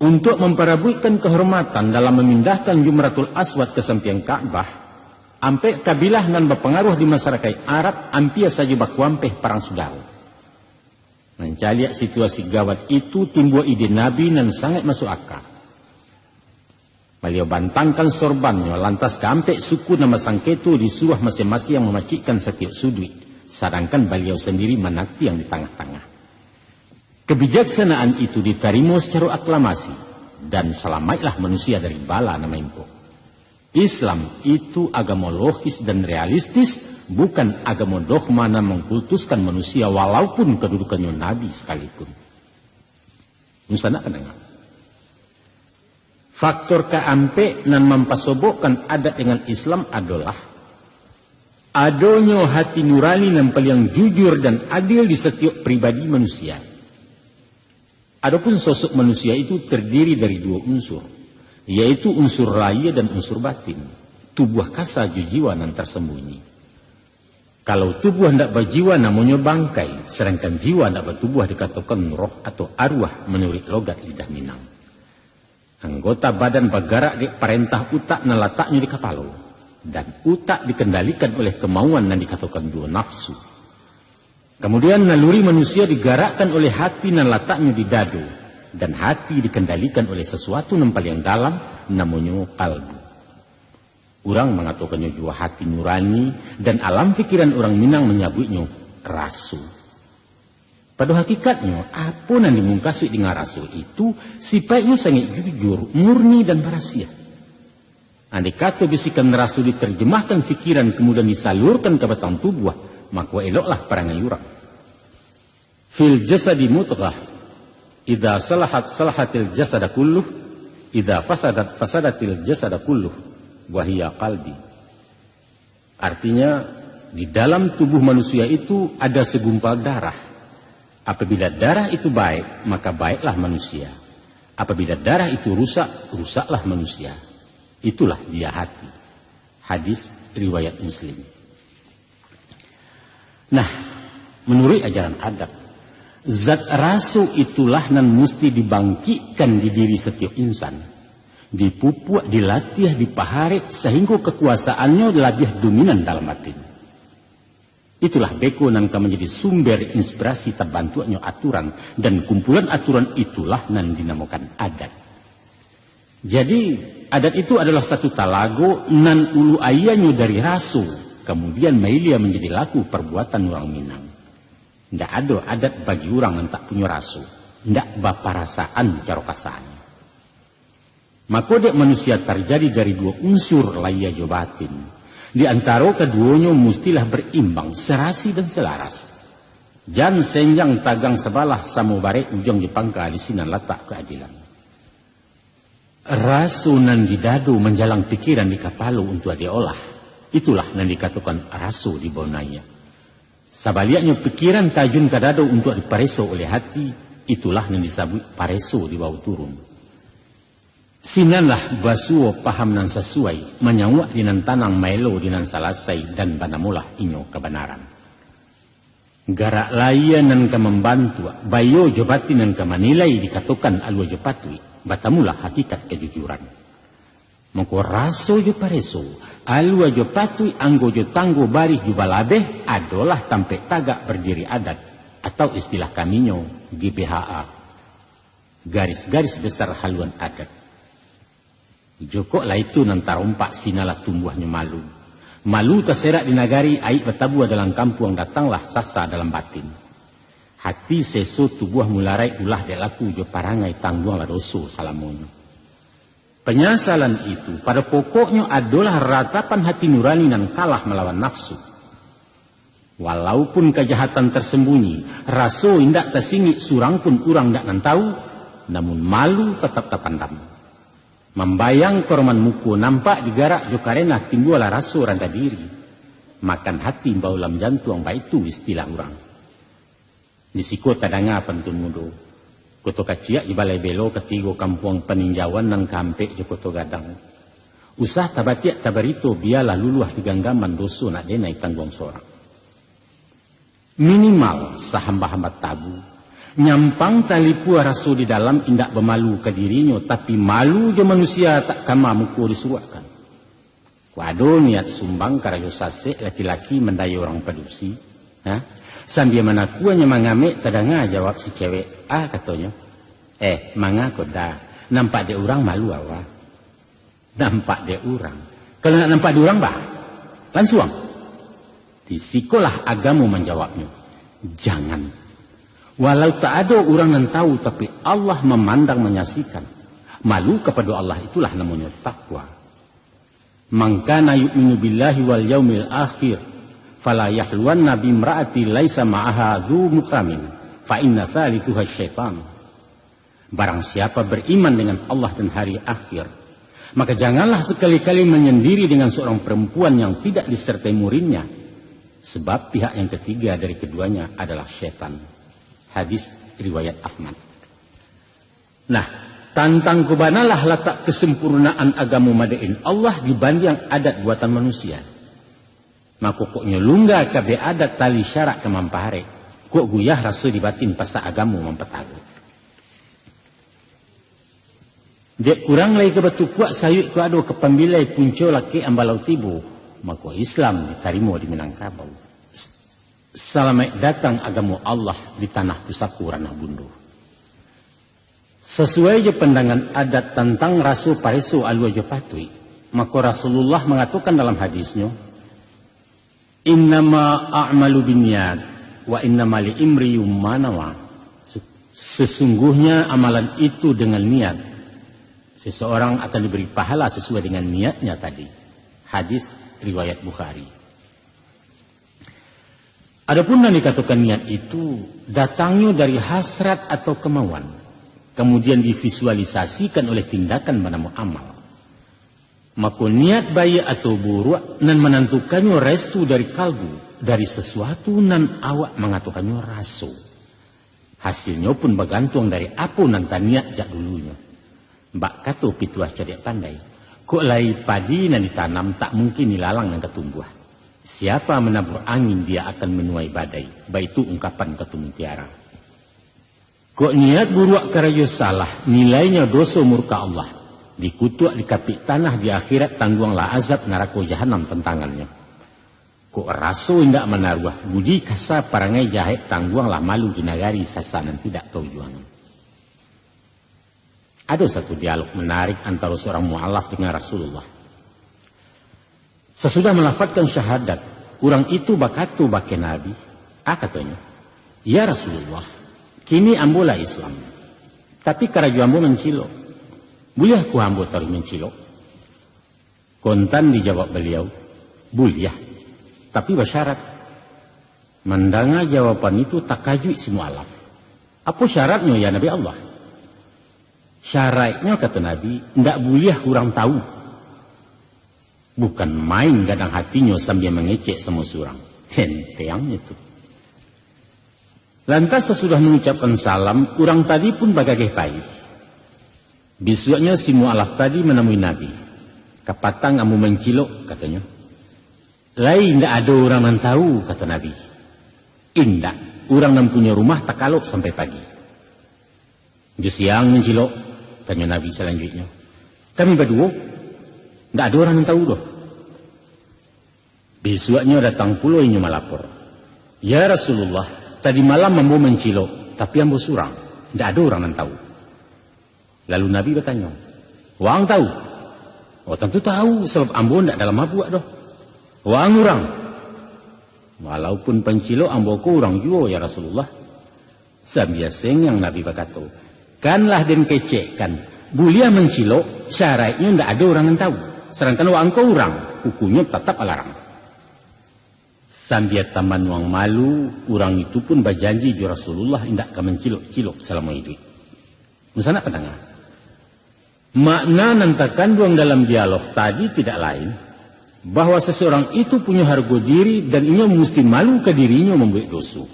Untuk memperabaikan kehormatan dalam memindahkan Jumratul Aswad ke samping Ka'bah, ampe kabilah nan berpengaruh di masyarakat Arab ampia saja bakuampeh perang saudara. Mencari situasi gawat itu timbul ide Nabi nan sangat masuk akal. Beliau bantangkan sorbannya, lantas keampe suku nama sangketu disuruh masing-masing yang memacikkan setiap sudut, sedangkan beliau sendiri menakti yang di tengah-tengah. Kebijaksanaan itu diterima secara aklamasi, dan selamatlah manusia dari bala nama impo. Islam itu agama logis dan realistis, bukan agama dogma yang mengkultuskan manusia walaupun kedudukannya Nabi sekalipun. Misalnya kenapa? Faktor keampe nan mempasobokkan adat dengan Islam adalah adanya hati nurani yang paling jujur dan adil di setiap pribadi manusia. Adapun sosok manusia itu terdiri dari dua unsur, yaitu unsur lahir dan unsur batin. Tubuh kasar jiwa nan tersembunyi. Kalau tubuh hendak berjiwa namanya bangkai, sedangkan jiwa hendak bertubuh dikatakan roh atau arwah menurut logat lidah Minang. Anggota badan bergerak di perintah utak dan letaknya di kepala, dan utak dikendalikan oleh kemauan yang dikatakan dua nafsu. Kemudian naluri manusia digerakkan oleh hati dan letaknya di dadu, dan hati dikendalikan oleh sesuatu yang paling dalam namanya kalbu. Orang mengatakannya juga hati nurani, dan alam pikiran orang Minang menyebutnya rasu. Pada hakikatnya, apa yang dimungkasi dengan rasu itu sifatnya sangat jujur, murni dan rahasia. Andai kata bisikan rasu diterjemahkan pikiran kemudian disalurkan ke batang tubuh, maka eloklah perangai orang. Fil jasadi mudghah, idza salahat salahatil jasada kulluh, idza fasadat fasadatil jasada kulluh, wa hiya qalbi. Artinya di dalam tubuh manusia itu ada segumpal darah. Apabila darah itu baik, maka baiklah manusia. Apabila darah itu rusak, rusaklah manusia. Itulah dia hati. Hadis riwayat Muslim. Nah, menurut ajaran adat, zat rasu itulah yang mesti dibangkitkan di diri setiap insan. Dipupuk, dilatih, dipaharit sehingga kekuasaannya lebih dominan dalam batin. Itulah beko yang menjadi sumber inspirasi terbantunya aturan, dan kumpulan aturan itulah yang dinamakan adat. Jadi adat itu adalah satu talago nan ulu ayahnya dari rasu, kemudian mailia menjadi laku perbuatan orang Minang. Tidak ada adat bagi orang yang tak punya rasu, tidak baparasaan cara kasarnya. Maka dek manusia terjadi dari dua unsur lahir jo batin. Di antara keduanya mestilah berimbang, serasi dan selaras. Jan senjang tagang sebalah samo bare ujung dipangka di sini letak keadilan. Rasu nan didadu menjalang pikiran di kapalu untuk diolah. Itulah yang dikatakan rasu di bonaya. Sabaliaknya pikiran tajun kadado untuk dipareso oleh hati, itulah yang disebut pareso di bawah turun. Sinanlah basuo paham nan sesuai, menyawak dinan tanang maelo dinan salasai, dan banamulah inyo kebenaran. Garak layan nan ka membantu, bayo jobati nan ka manilai dikatakan alwa jopatui, batamulah hakikat kejujuran. Maka raso jo pareso, alwa jopatui anggo jo tanggo baris jubalabeh adalah tampe tagak berdiri adat, atau istilah kaminyo GBHA, garis-garis besar haluan adat. Joko lah itu nanti rompak sinalah tumbuhnya malu. Malu terserak di nagari, aib bertabuh dalam kampung, datanglah sasa dalam batin. Hati seso tubuh mularai ulah delaku jo parangai tangguang lah doso salamonyo. Penyesalan itu pada pokoknya adalah ratapan hati nurani yang kalah melawan nafsu. Walaupun kejahatan tersembunyi, raso indak tersingi surang pun urang dak nan tahu, namun malu tetap terpandam. Membayang korman muku nampak digarak jo karena timbullah raso randa diri. Makan hati baulam jantung baik itu istilah orang. Di siko tadanga pentun mudo. Koto kaciak di balai belo ketigo kampung peninjauan nang kampek jo koto gadang. Usah tabatiak tabarito biarlah luluah di ganggaman doso nak denai tanggung sorang. Minimal sahamba-hamba tabu. Nyampang tali pua rasul di dalam indak bermalu ke dirinya, tapi malu je manusia tak kama muku disuruhkan. Waduh niat sumbang karayo sase laki-laki mendaya orang pedusi. Sambil menakuannya mengamik tadanga jawab si cewek. Katanya. Manga koda. Nampak dia orang malu awak. Nampak dia orang. Kalau nak nampak dia orang bah. Langsung. Disikolah agamu menjawabnya. Jangan. Walau tak ada orang yang tahu, tapi Allah memandang menyaksikan. Malu kepada Allah itulah namanya takwa. Man kana yu'minu billahi wal yaumil akhir fala yahluwanna bi imra'ati laisa ma'aha dzu mukramin fa inna thalithuha syaitan. Barang siapa beriman dengan Allah dan hari akhir, maka janganlah sekali-kali menyendiri dengan seorang perempuan yang tidak disertai muridnya, sebab pihak yang ketiga dari keduanya adalah syaitan. Hadis riwayat Ahmad. Nah, tantang kebanalah letak kesempurnaan agama madain Allah dibanding adat buatan manusia. Maka koknya lungga kabe adat tali syarak kemampare. Kok guyah rasa dibatin pasal agama mempetagu. Dia kurang lagi kebetu kuat sayuk ku ado kepambilai punco laki ambalau tibu. Maka Islam diterima di Minangkabau. Selamat datang agama Allah di tanah pusatku ranah bundu. Sesuai je pandangan adat tentang rasul paresu alwa je patui, maka Rasulullah mengatakan dalam hadisnya, innama a'malu binniyat wa innama liimri ma nawa. Sesungguhnya amalan itu dengan niat. Seseorang akan diberi pahala sesuai dengan niatnya tadi. Hadis riwayat Bukhari. Adapun yang dikatakan niat itu datangnya dari hasrat atau kemauan, kemudian divisualisasikan oleh tindakan bernama amal. Maka niat baik atau buruk nan menentukannya restu dari kalbu, dari sesuatu nan awak mengatakannya rasu. Hasilnya pun bergantung dari apa nan niat jak dulunya. Mbak kata pituah cerdik pandai, kok lai padi nan ditanam tak mungkin dilalang dan ketumbuh. Siapa menabur angin dia akan menuai badai. Baik itu ungkapan Ketua Mutiara. Kok niat buruk karayo salah, nilainya dosa murka Allah. Dikutuk di kapik tanah di akhirat tangguanglah azab neraka jahanam tentangannya. Kok raso indak menaruh, budi kasa parangai jahit tangguanglah malu di nagari sasanan tidak tahu juangan. Ada satu dialog menarik antara seorang mu'alaf dengan Rasulullah. Sesudah melafazkan syahadat, orang itu bakatu bake Nabi. Katanya, ya Rasulullah, kini ambolah Islam. Tapi karaju ambo mencilok. Boleh aku ambo taruh mencilok? Kontan dijawab beliau, boleh. Tapi bersyarat. Mendengar jawaban itu tak kajui semua alam. Apa syaratnya ya Nabi Allah? Syaratnya kata Nabi, tidak boleh orang tahu. Bukan main gadang hatinya sambil mengecek sama surang. Henteangnya itu. Lantas sesudah mengucapkan salam, orang tadi pun bagagai payah. Besoknya si mu'alaf tadi menemui Nabi. Kapatang amu mencilok, katanya. Lain tidak ada orang yang tahu, kata Nabi. Indak, orang yang punya rumah tak kalok sampai pagi. Di siang mencilok, tanya Nabi selanjutnya. Kami berdua. Tidak ada orang yang tahu doh. Besoknya datang pula ini melapor. Ya Rasulullah, tadi malam ambo mencilok, tapi ambo surang. Tidak ada orang yang tahu. Lalu Nabi bertanya, wang tahu? Oh tentu tahu, sebab ambo tidak dalam mabuk doh. Wang orang. Walaupun pencilok ambo ku orang juga ya Rasulullah. Sambiaseng yang Nabi berkata, kanlah den kecekkan. Bulia mencilok, syaratnya tidak ada orang yang tahu. Sedangkan wang kau orang, hukumnya tetap alarang. Sambil taman wang malu, orang itu pun berjanji ju Rasulullah tidak akan mencilok-cilok selama hidup. Misalnya pendengar. Makna nantakan duang dalam dialog tadi tidak lain, bahwa seseorang itu punya harga diri dan ia mesti malu ke dirinya membuat dosa.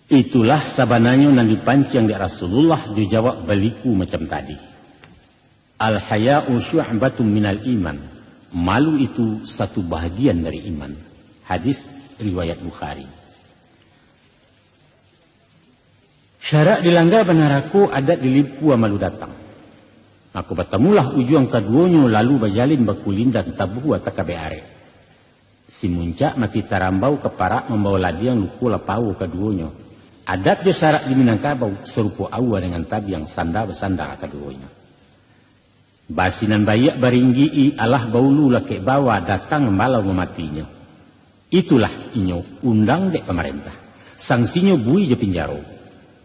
Itulah sabananya yang dipancing di Rasulullah dijawab baliku macam tadi. Al-haya'u syu'batun minal iman. Malu itu satu bahagian dari iman. Hadis riwayat Bukhari. Syarak dilanggar benaraku adat dilipu amalu datang. Aku bertemulah ujung keduanya lalu bajalin bakulin dan tabuh atau kabeare. Si muncak mati tarambau keparak membawa ladiang luku lapau keduanya. Adat jo syarak di Minangkabau serupa awa dengan tabi yang sanda bersanda keduanya. Basinan bayak baringgi alah baulu laki bawa datang membalau mematinya. Itulah inyo undang dek pemerintah. Sanksinya bui je pinjaro.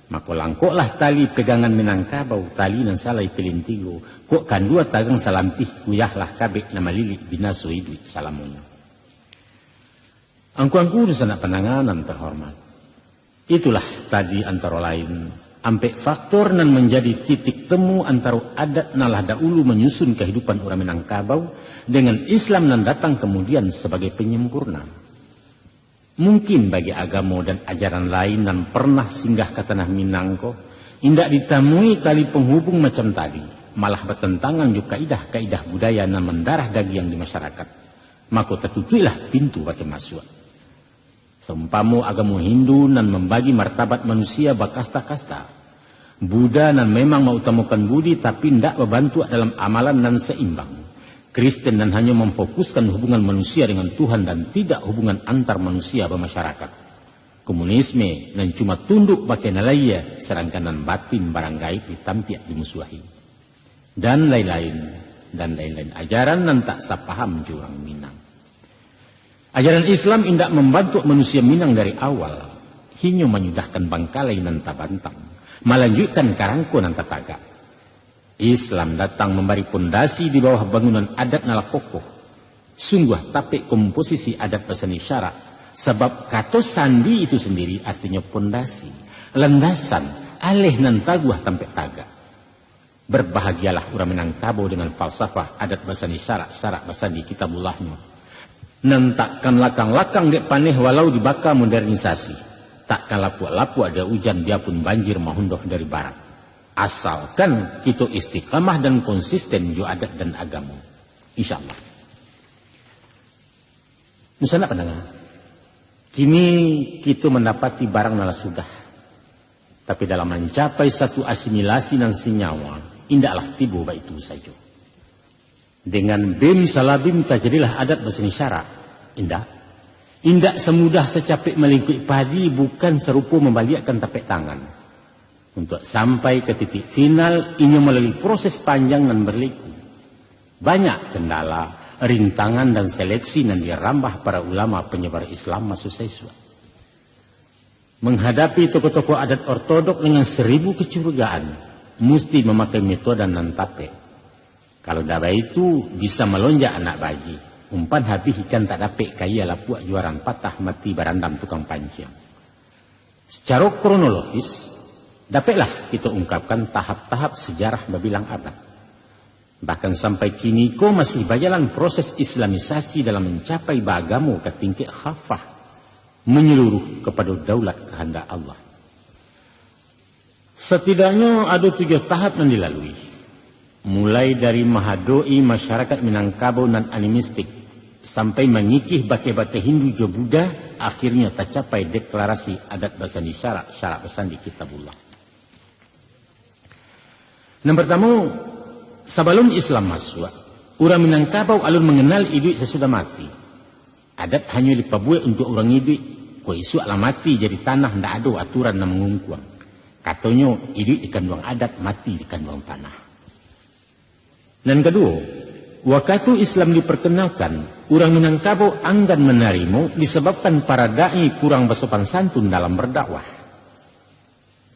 Maka langkoklah tali pegangan Minangkabau, tali nan salai pelintigo. Kok kan dua tagang salampih kuyahlah kabek nama lili binaso idui salamunya. Angku-angku sanak penanganan terhormat. Itulah tadi antara lain ampe faktor nan menjadi titik temu antara adat nalah dahulu menyusun kehidupan orang Minangkabau dengan Islam nan datang kemudian sebagai penyempurna. Mungkin bagi agama dan ajaran lain yang pernah singgah ke tanah Minangko, indak ditemui tali penghubung macam tadi, malah bertentangan juga kaidah-kaidah budaya yang mendarah daging di masyarakat. Maka tertutupilah pintu bagi masuk. Seumpama agama Hindu nan membagi martabat manusia bakasta-kasta. Buddha nan memang mengutamakan budi tapi tidak membantu dalam amalan nan seimbang. Kristen dan hanya memfokuskan hubungan manusia dengan Tuhan dan tidak hubungan antar manusia bermasyarakat. Komunisme dan cuma tunduk pakai nalaya sedangkan nan batin barang gaib ditampiak dimusuhi. Dan lain-lain ajaran nan tak sapaham jurang Minang. Ajaran Islam indak membantu manusia Minang dari awal. Hingga menyudahkan bangkalai nan tabantang. Melanjutkan karangko nan tatagak. Islam datang memberi pondasi di bawah bangunan adat nala kokoh. Sungguh tapi komposisi adat pesani syarak. Sebab kata sandi itu sendiri artinya pondasi. Landasan, alih nan taguah tampek taga. Berbahagialah orang Minangkabau dengan falsafah adat pesani syarak pesani kitabullahnya. Nan takkan lakang-lakang dek paneh walau dibaka modernisasi. Takkan lapuk-lapuk ada hujan biarpun banjir mahundoh dari barat. Asalkan kita istiqamah dan konsisten jo adat dan agama. InsyaAllah. Misalnya pendengar. Kini kita mendapati barang nala sudah. Tapi dalam mencapai satu asimilasi dan senyawa, indaklah tiba baik itu saja. Dengan bim salabim terjadilah adat berseni syarak. Indak semudah secapek melingkup padi bukan serupa membalikkan tapak tangan. Untuk sampai ke titik final, ini melalui proses panjang dan berliku. Banyak kendala, rintangan dan seleksi yang dirambah para ulama penyebar Islam masuk siswa. Menghadapi tokoh-tokoh adat ortodok dengan 1000 kecurigaan, mesti memakai metode nan tape. Kalau dapat itu bisa melonjak anak bagi. Umpan habis ikan tak dapat kaya lapuak juaran patah mati barandam tukang pancing. Secara kronologis, dapatlah kita ungkapkan tahap-tahap sejarah berbilang abad. Bahkan sampai kini ko masih berjalan proses islamisasi dalam mencapai beragama ke tingkat khafah. Menyeluruh kepada daulat kehendak Allah. Setidaknya ada 3 tahap yang dilalui. Mulai dari mahadoi masyarakat Minangkabau dan animistik. Sampai mengikih bake-bake Hindu jo Buddha. Akhirnya tercapai deklarasi adat basani syarak basani kitabullah. Yang pertama, sebelum Islam masuk, orang Minangkabau alun mengenal hidup sesudah mati. Adat hanya dipabuat untuk orang hidup. Kau isu lah mati jadi tanah, tidak ada aturan yang mengungkuang. Katanya hidup di kandung adat, mati di kandung tanah. Dan kedua, waktu Islam diperkenalkan, orang Minangkabau enggan menerima disebabkan para da'i kurang bersopan santun dalam berdakwah.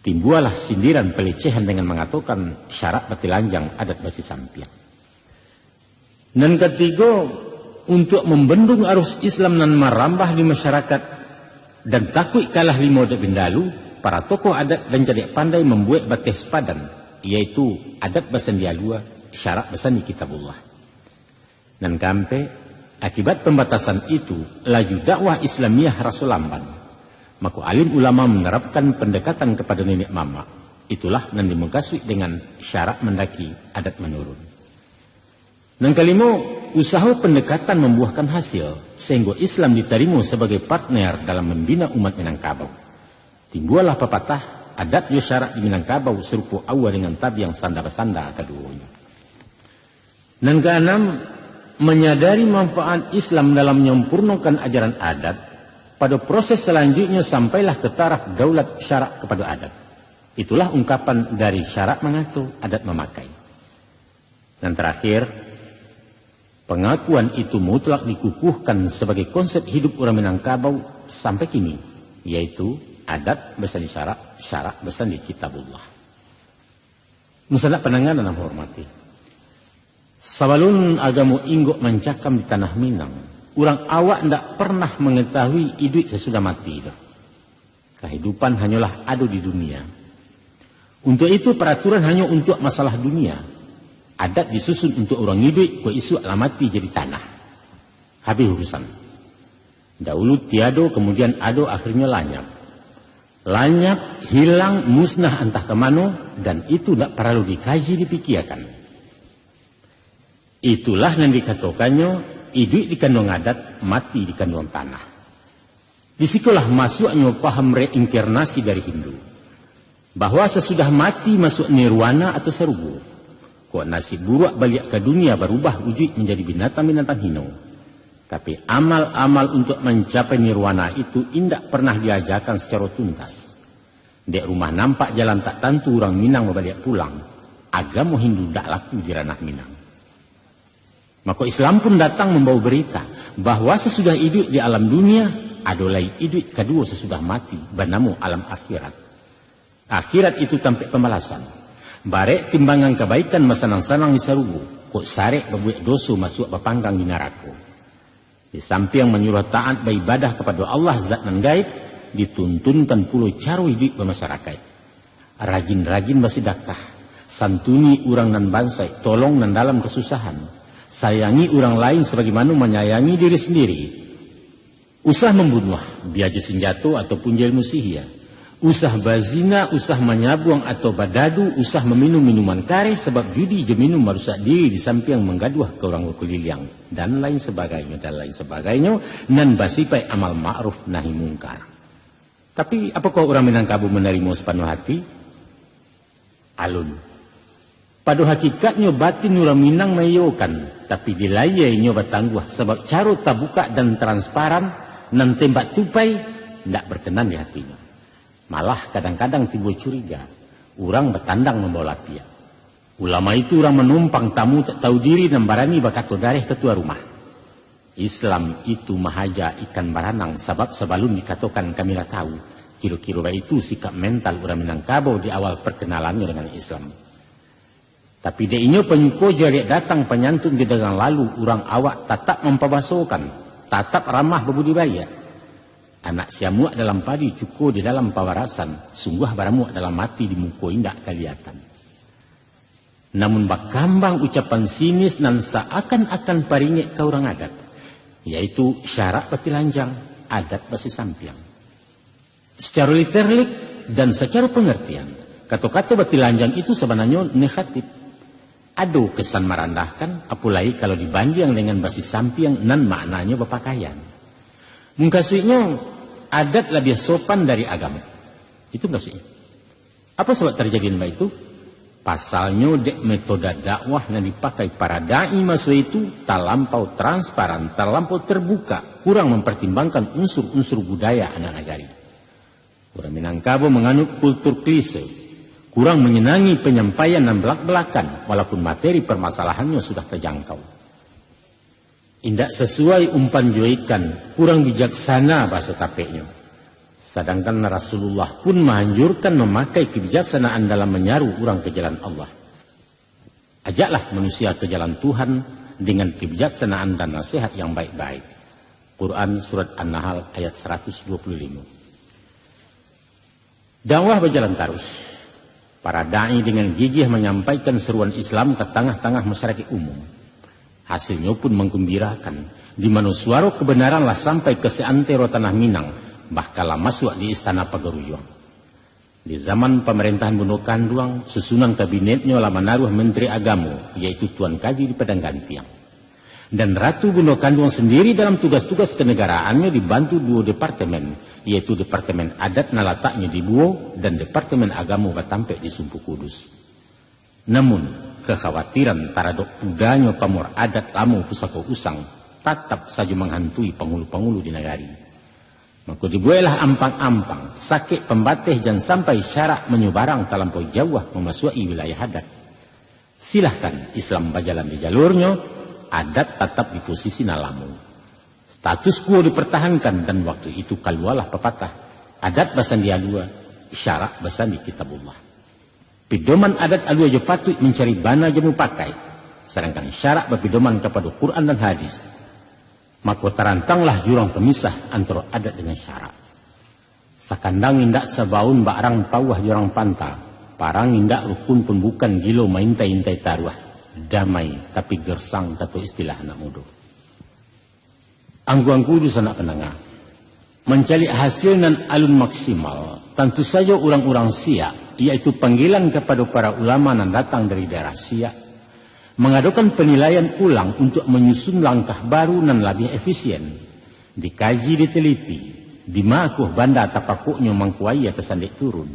Timbullah sindiran pelecehan dengan mengatakan syarak batilanjang adat basi sampian. Dan ketiga, untuk membendung arus Islam dan merambah di masyarakat dan takut kalah lima dek bindalu, para tokoh adat dan jadi pandai membuat batas padan, yaitu adat basandialua, syarak basani kitabullah. Dan kampe, akibat pembatasan itu, laju dakwah Islamiyah Rasul lamban. Maka alim ulama menerapkan pendekatan kepada nenek mama. Itulah yang dimengkasui dengan syarak mendaki adat menurun. Dan kelima, usaha pendekatan membuahkan hasil sehingga Islam diterima sebagai partner dalam membina umat Minangkabau. Timbullah pepatah adat yo syarat di Minangkabau serupa awal dengan tabi yang sanda-sanda keduanya. Dan keenam, menyadari manfaat Islam dalam menyempurnakan ajaran adat, pada proses selanjutnya sampailah ke taraf daulat syarak kepada adat. Itulah ungkapan dari syarak mengatur, adat memakai. Dan terakhir, pengakuan itu mutlak dikukuhkan sebagai konsep hidup orang Minangkabau sampai kini, yaitu adat bersandi syarak, syarak bersandi kitabullah. Musadak penanganan dan hormati. Sabalun agamu inggok mencakam di tanah Minang, orang awak tidak pernah mengetahui hidup sesudah mati. Kehidupan hanyalah ada di dunia. Untuk itu peraturan hanya untuk masalah dunia. Adat disusun untuk orang hidup, kau isu alamati jadi tanah. Habis urusan. Dahulu tiado, kemudian ado, akhirnya lanyap. Lanyap, hilang, musnah entah kemana, dan itu tidak perlu dikaji, dipikirkan. Itulah yang dikatakannya, hidup di kandung adat, mati di kandung tanah. Disitulah masuknya paham reinkarnasi dari Hindu. Bahwa sesudah mati masuk nirwana atau serubu. Kok nasib buruk balik ke dunia berubah wujud menjadi binatang-binatang hino. Tapi amal-amal untuk mencapai nirwana itu tidak pernah diajarkan secara tuntas. Dek rumah nampak jalan tak tentu orang Minang balik pulang. Agama Hindu tak laku di ranah Minang. Maka Islam pun datang membawa berita bahwa sesudah hidup di alam dunia adolai hidup kedua sesudah mati bernama alam akhirat. Akhirat itu tampak pembalasan. Barek timbangan kebaikan masanang-sanang di sarubu. Kok sarek berbuat dosa masuk berpanggang di neraka. Di samping menyuruh taat beribadah kepada Allah zat nan gaib, dituntunkan pula cara hidup bermasyarakat. Rajin-rajin bersedekah, santuni orang nan bansai, tolong nan dalam kesusahan, sayangi orang lain sebagaimana menyayangi diri sendiri. Usah membunuh, biaja senjata ataupun ilmu sihir. Usah bazina, usah menyabuang atau badadu, usah meminum minuman kare sebab judi je minum merusak diri di samping menggaduh ke orang keliliang dan lain sebagainya dan lain sebagainya nan basipai amal ma'ruf nahi mungkar. Tapi apakah orang Minangkabau menerima sepenuh hati? Alun. Pada hakikatnya batin orang Minang mayokan, tapi dilayainya bertangguh sebab cara terbuka dan transparan nan tembak tupai tidak berkenan di hatinya. Malah kadang-kadang timbul curiga. Orang bertandang membawa lapia. Ulama itu orang menumpang tamu tak tahu diri dan barani bakato dareh ketua rumah. Islam itu mahaja ikan baranang sebab sebelum dikatakan kami lah tahu. Kira-kira itu sikap mental orang Minangkabau di awal perkenalannya dengan Islam. Tapi dia ini penyuko jari datang penyantun di dagang lalu orang awak tetap memperbasokan. Tetap ramah berbudidaya. Anak siamuak dalam padi, cuko di dalam pawarasan, sungguh baramuak dalam mati di muka indak kelihatan. Namun bakambang ucapan sinis dan seakan-akan paringek ke orang adat, yaitu syarak petilanjang, adat basi sampiang. Secara literik dan secara pengertian, kata-kata petilanjang itu sebenarnya negatif. Ada kesan merendahkan, apalagi kalau dibanding dengan basi sampiang nan maknanya berpakaian. Mungkasihnya adat lebih sopan dari agama. Itu maksudnya. Apa sebab terjadi itu? Pasalnya dek metode dakwah yang dipakai para da'i masa itu terlampau transparan, terlampau terbuka, kurang mempertimbangkan unsur-unsur budaya anak negari. Orang Minangkabau menganut kultur klise, kurang menyenangi penyampaian dan belak-belakan, walaupun materi permasalahannya sudah terjangkau. Indak sesuai umpan joikan, kurang bijaksana bahasa tapeknya. Sedangkan Rasulullah pun menganjurkan memakai kebijaksanaan dalam menyaru orang ke jalan Allah. Ajaklah manusia ke jalan Tuhan dengan kebijaksanaan dan nasihat yang baik-baik. Quran Surat An-Nahl ayat 125. Dakwah berjalan terus. Para da'i dengan gigih menyampaikan seruan Islam ke tengah-tengah masyarakat umum. Hasilnya pun menggembirakan, di mana suara kebenaranlah sampai ke seantero tanah Minang, bahkan masuk di istana Pagaruyung. Di zaman pemerintahan Bono Kanduang, susunan kabinetnya lah menaruh menteri agama, yaitu Tuan Kadi di Padang Gantiang. Dan Ratu Bundo Kanduang sendiri dalam tugas-tugas kenegaraannya dibantu dua departemen, yaitu Departemen Adat na letaknya di Buo dan Departemen Agama Batampe di Sumpu Kudus. Namun, kekhawatiran taradok pudanya pamor adat lamu pusako usang tetap saja menghantui penghulu-penghulu di negari. Maka dibuailah ampang-ampang, sakit pembatih dan sampai syarak menyebarang terlampau jauh memasuki wilayah adat. Silahkan Islam berjalan di jalurnya, adat tetap di posisi nalamu. Status quo dipertahankan dan waktu itu kalualah pepatah. Adat basan di adua, syarak basan di kitabullah. Pedoman adat adua je patut mencari bana jamu pakai. Sedangkan syarak berpedoman kepada Quran dan hadis. Maka terantanglah jurang pemisah antara adat dengan syarak. Sakandang indak sebaun barang pawah jurang panta. Parang indak rukun pun bukan gilo maintai-intai taruah. Damai tapi gersang atau istilah anak muda. Angguang kudus anak penengah. Mencari hasil dan alun maksimal. Tentu saja orang-orang Siak, yaitu panggilan kepada para ulama yang datang dari daerah Siak, mengadukan penilaian ulang untuk menyusun langkah baru dan lebih efisien. Dikaji diteliti, dimakuh banda tapakuknya mangkuai atas andik turun.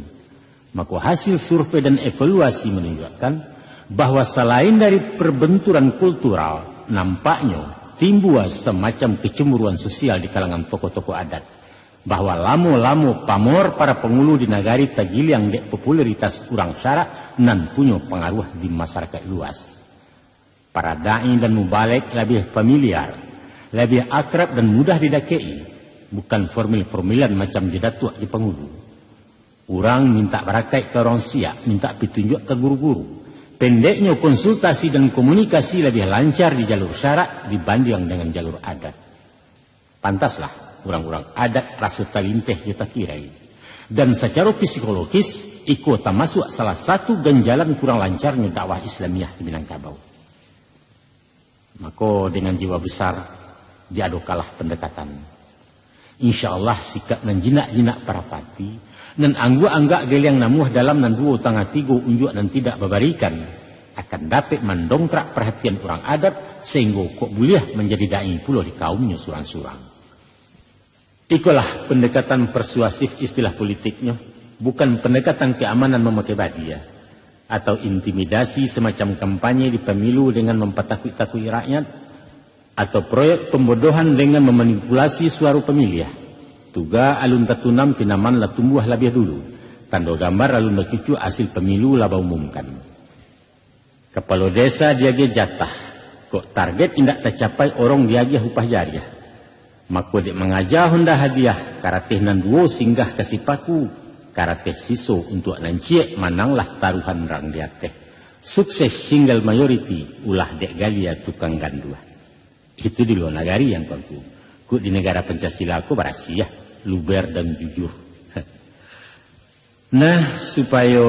Maka hasil survei dan evaluasi menunjukkan bahwa selain dari perbenturan kultural, nampaknya timbul semacam kecemburuan sosial di kalangan tokoh-tokoh adat. Bahwa lamo-lamo pamor para pengulu di negari tagili yang dek popularitas kurang syarak dan punya pengaruh di masyarakat luas. Para da'i dan mubalik lebih familiar, lebih akrab dan mudah didakei, bukan formil-formilan macam jedatuh di pengulu. Orang minta berakai ke orang Siak, minta petunjuk ke guru-guru. Pendeknya konsultasi dan komunikasi lebih lancar di jalur syarak dibanding dengan jalur adat. Pantaslah orang-orang adat rasa talinteh kita kirai. Dan secara psikologis ikut termasuk salah satu ganjalan kurang lancarnya dakwah Islamiyah di Minangkabau. Maka dengan jiwa besar diadokalah pendekatan. Insya Allah sikap dan jinak-jinak para pati dan angguk-anggak geliang namuh dalam dan dua tangga tiga unjuk dan tidak memberikan akan dapat mendongkrak perhatian orang adat sehingga kok boleh menjadi da'i pula di kaumnya surang-surang. Itulah pendekatan persuasif istilah politiknya, bukan pendekatan keamanan memakai badia atau intimidasi semacam kampanye di pemilu dengan mempetakui-takui rakyat atau proyek pembodohan dengan memanipulasi suara pemilih. Tuga alun tatunam tinaman la tumbuh lebih dulu. Tando gambar alun bercucu hasil pemilu laba umumkan. Kepala desa diagih jatah. Kok target indak tercapai orang diagih upah jariah. Maka dek mengajar honda hadiah. Karateh nan duo singgah kasih paku. Karateh siso untuk nanciek mananglah taruhan rang diateh. Sukses single majority ulah dek galia tukang gandua. Itu di luar negari yang pangku. Kuk di negara Pancasila aku berasiah. Luber dan jujur. Nah, supaya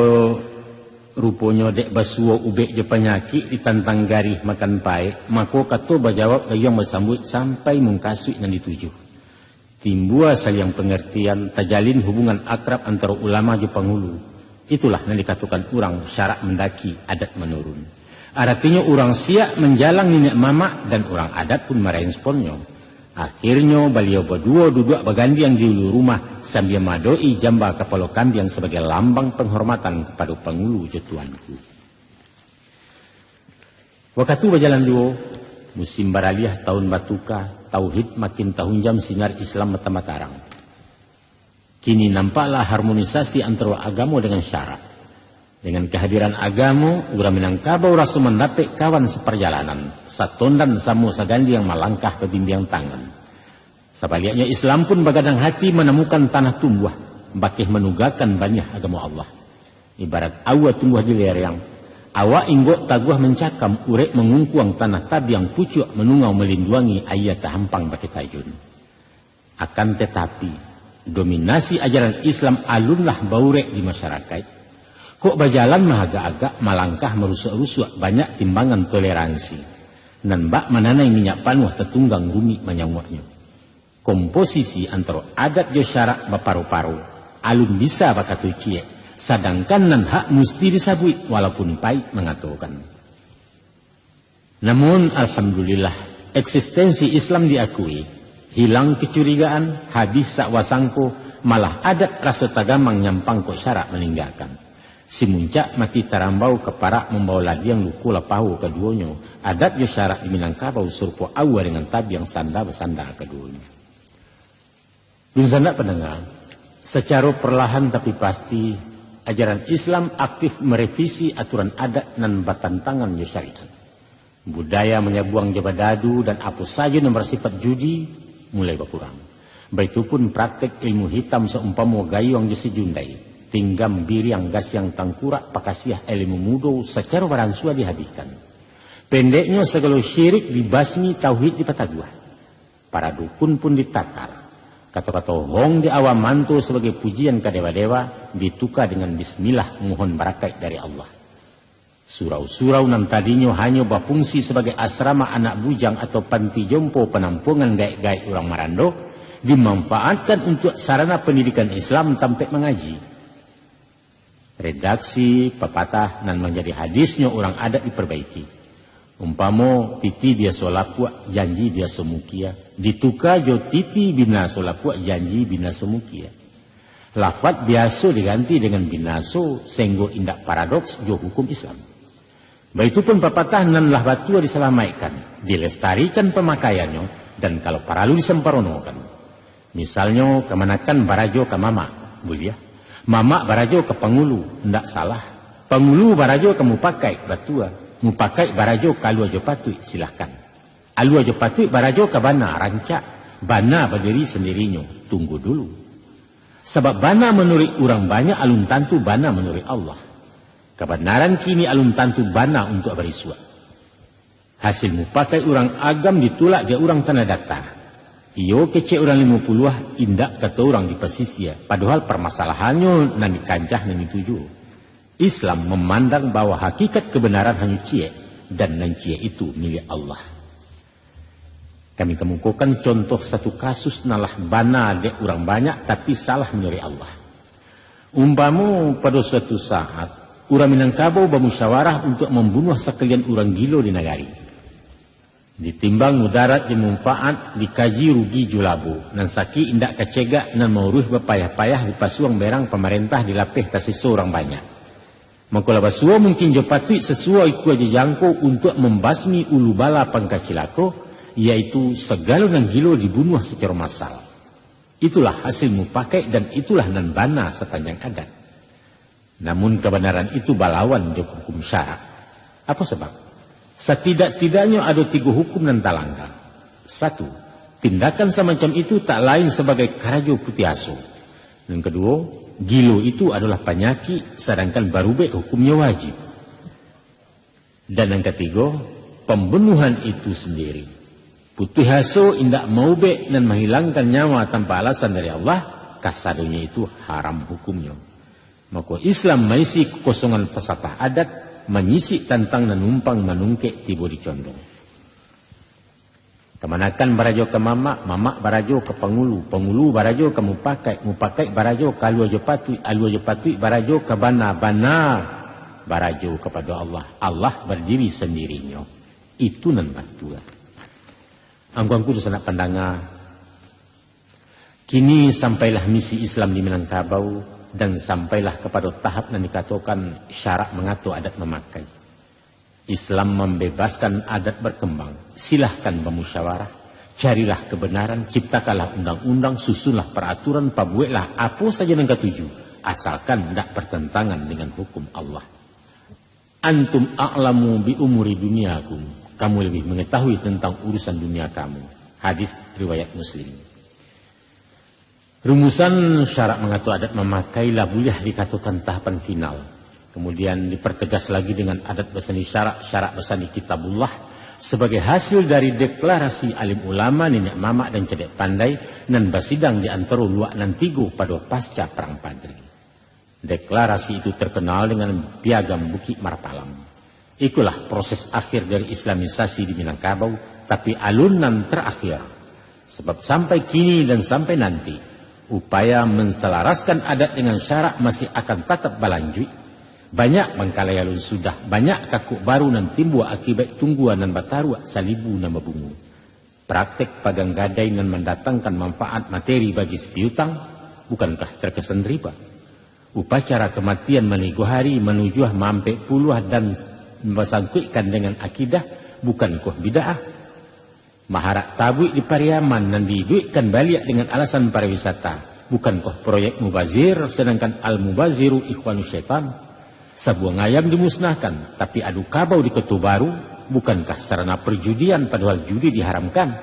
rupanya dek basuo ubek je penyakit ditantang garih makan paek, maka kato bajawab gayang bersambut sampai mungkasui dan dituju. Timbua saling pengertian, tajalin hubungan akrab antara ulama je penghulu. Itulah yang dikatakan orang syarak mendaki, adat menurun. Artinya orang Siak menjalang nenek mama dan orang adat pun meresponnya. Akhirnya beliau berdua duduk bergandian di ulu rumah sambil madoi jamba kepala kambing sebagai lambang penghormatan kepada penghulu jetuanku. Waktu berjalan dua, musim baraliah tahun batuka, tauhid makin tahun jam sinar Islam mata-matarang. Kini nampaklah harmonisasi antara agama dengan syarak. Dengan kehadiran agama, orang Minangkabau rasa mendapat kawan seperjalanan. Satondan samu sagandi yang melangkah pebimbiang tangan. Sebaliknya Islam pun begadang hati menemukan tanah tumbuh. Bakih menugakan banyak agama Allah. Ibarat awa tumbuh di lereng. Awa inggok taguah mencakam urek mengungkuang tanah tabiang pucuk menungau melindungi ayat tahampang baki tajun. Akan tetapi, dominasi ajaran Islam alunlah baurek di masyarakat. Kok berjalan mah agak-agak malangkah merusuk-rusuk banyak timbangan toleransi. Dan bak menanai minyak panuh tertunggang bumi menyamuknya. Komposisi antara adat jo syarak baparu-paru. Alun bisa bakatu cie. Sedangkan nan hak mesti disabui walaupun pahit mengatakan. Namun alhamdulillah eksistensi Islam diakui, hilang kecurigaan, habis sakwasangko, malah adat rasa tagamang nyampang ko syarak meninggalkan. Si muncak mati tarambau keparak membawa ladiang luku lapahu keduanya, adat yo syarak di Minangkabau serupa awal dengan tabi yang sanda keduanya. Dun sanda pendengar, secara perlahan tapi pasti, ajaran Islam aktif merevisi aturan adat dan batantangan yo syariat. Budaya menyabuang jabadadu dan apa saja yang bersifat judi mulai berkurang. Baitupun praktek ilmu hitam seumpama gayung jesi jundai, tinggam biriang gasyang tangkurak pakasiah ilmu mudo secara baransua dihadirkan. Pendeknya segala syirik dibasmi, tauhid dipatagua. Para dukun pun ditakar. Kata-kata hong di awam mantu sebagai pujian ke dewa-dewa ditukar dengan bismillah mohon barakat dari Allah. Surau-surau nan tadinya hanya berfungsi sebagai asrama anak bujang atau panti jompo penampungan gaik-gaik orang Marando dimanfaatkan untuk sarana pendidikan Islam sampai mengaji. Redaksi, pepatah nan menjadi hadisnya orang adat diperbaiki. Umpamo titi dia solapua janji dia semukia, ditukar jo titi bina solapua janji bina semukia. Lafaz biasa diganti dengan binaso sehingga indak paradoks jo hukum Islam. Baitupun pepatah nan lah batua diselamaikan, dilestarikan pemakaiannya dan kalau paralu disemperonokan. Misalnya kemanakan barajo ke mama, boleh ya? Mama barajo ke pengulu, ndak salah. Pengulu barajo ke mupakai, batua. Mupakai barajo ke alu ajo patui, silahkan. Alu ajo patui barajo ke bana, rancak. Bana berdiri sendirinya, tunggu dulu. Sebab bana menurut orang banyak, alun tantu bana menurut Allah. Kebenaran kini alun tantu bana untuk beriswa. Hasil mupakai orang agam ditulak dia orang tanah datar. Iyo kecek orang 50 indak kata orang di pesisir. Padahal permasalahannya nan dikancah nan dituju. Islam memandang bahwa hakikat kebenaran hanya cie dan nan cie itu milik Allah. Kami kemukakan contoh satu kasus nalah bana dek orang banyak tapi salah menurut Allah. Umpamu pada suatu saat orang Minangkabau bermusyawarah untuk membunuh sekalian orang gilo di negari. Ditimbang mudarat dimanfaat dikaji rugi julabu nan saki indak kecegak nan mauruh berpayah-payah dipasuang berang pemerintah dilapih tasi seorang banyak. Maka basua mungkin jopatui sesuai ku aja jangko untuk membasmi ulu bala pangkacilako, yaitu segala nan gilo dibunuh secara massal. Itulah hasil mupakai dan itulah nan bana sepanjang adat. Namun kebenaran itu balawan jok hukum syarak. Apa sebab? Setidak-tidaknya ada 3 hukum nan talangka. 1. Tindakan semacam itu tak lain sebagai karajo putih asu. Yang kedua, gilo itu adalah penyakit sedangkan barubek hukumnya wajib. Dan yang ketiga, pembunuhan itu sendiri. Putih asu indak mau bek dan menghilangkan nyawa tanpa alasan dari Allah, kasadunya itu haram hukumnya. Maka Islam mengisi kekosongan pesatah adat, menyisi tantang dan numpang menungkek tiba dicondong. Kemanakan barajo ke mama, mama barajo ke pengulu, pengulu barajo ke mupakai, mupakai barajo ke alu ajo patui barajo ke bana, bana barajo kepada Allah. Allah berdiri sendirinya. Itu nan batua. Angkuangku sanak pandangan. Kini sampailah misi Islam di Minangkabau dan sampailah kepada tahap yang dikatakan syarak mengatur adat memakai. Islam membebaskan adat berkembang. Silahkan bermusyawarah, carilah kebenaran, ciptakanlah undang-undang, susunlah peraturan, pabuatlah apa saja yang ketuju, asalkan tidak bertentangan dengan hukum Allah. Antum a'lamu bi umuri duniakum. Kamu lebih mengetahui tentang urusan dunia kamu. Hadis riwayat Muslim. Rumusan syarak mengatur adat memakailah boleh dikatakan tahapan final. Kemudian dipertegas lagi dengan adat besani syarak besani kitabullah sebagai hasil dari deklarasi alim ulama, nenek mama dan cedek pandai nan basidang di antara luak nan tigo pada pasca perang Padri. Deklarasi itu terkenal dengan piagam Bukit Marpalam. Itulah proses akhir dari islamisasi di Minangkabau, tapi alunan terakhir. Sebab sampai kini dan sampai nanti upaya menselaraskan adat dengan syarak masih akan tetap berlanjut. Banyak bangkalai alun sudah, banyak kakuk baru nan timbul akibat tungguan dan batarua salibu nama bungu. Praktek pagang gadai dan mendatangkan manfaat materi bagi si piutang, bukankah terkesan riba? Upacara kematian menigo hari menuju mampe puluh dan bersangkutkan dengan akidah, bukankah bid'ah? Maharak tabuk di Pariaman dan diduitkan balik dengan alasan pariwisata, bukankah proyek mubazir, sedangkan al-mubaziru ikhwanu syaitan? Sebuah ayam dimusnahkan, tapi adu kabau di Ketu Baru, bukankah sarana perjudian padahal judi diharamkan?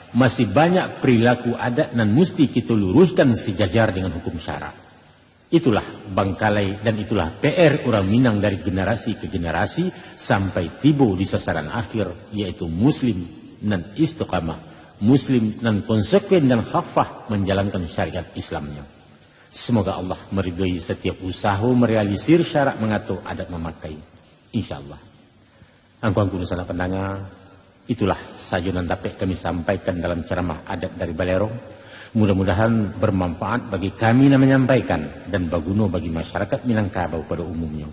Masih banyak perilaku adat dan mesti kita luruskan sejajar dengan hukum syara. Itulah bangkalai dan itulah PR orang Minang dari generasi ke generasi sampai tiba di sasaran akhir, yaitu muslim dan istiqamah, muslim dan konsekuen dan khafah menjalankan syariat Islamnya. Semoga Allah meridhai setiap usaha merealisir syarat mengatur adat memakai, insyaallah. Angkuh salah pendengar, itulah sajunan dapat kami sampaikan dalam ceramah adat dari Balerong. Mudah-mudahan bermanfaat bagi kami yang menyampaikan dan berguna bagi masyarakat Minangkabau pada umumnya.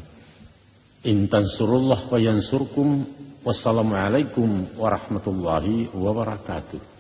In tansurullah wa yansurkum. Wassalamualaikum warahmatullahi wabarakatuh.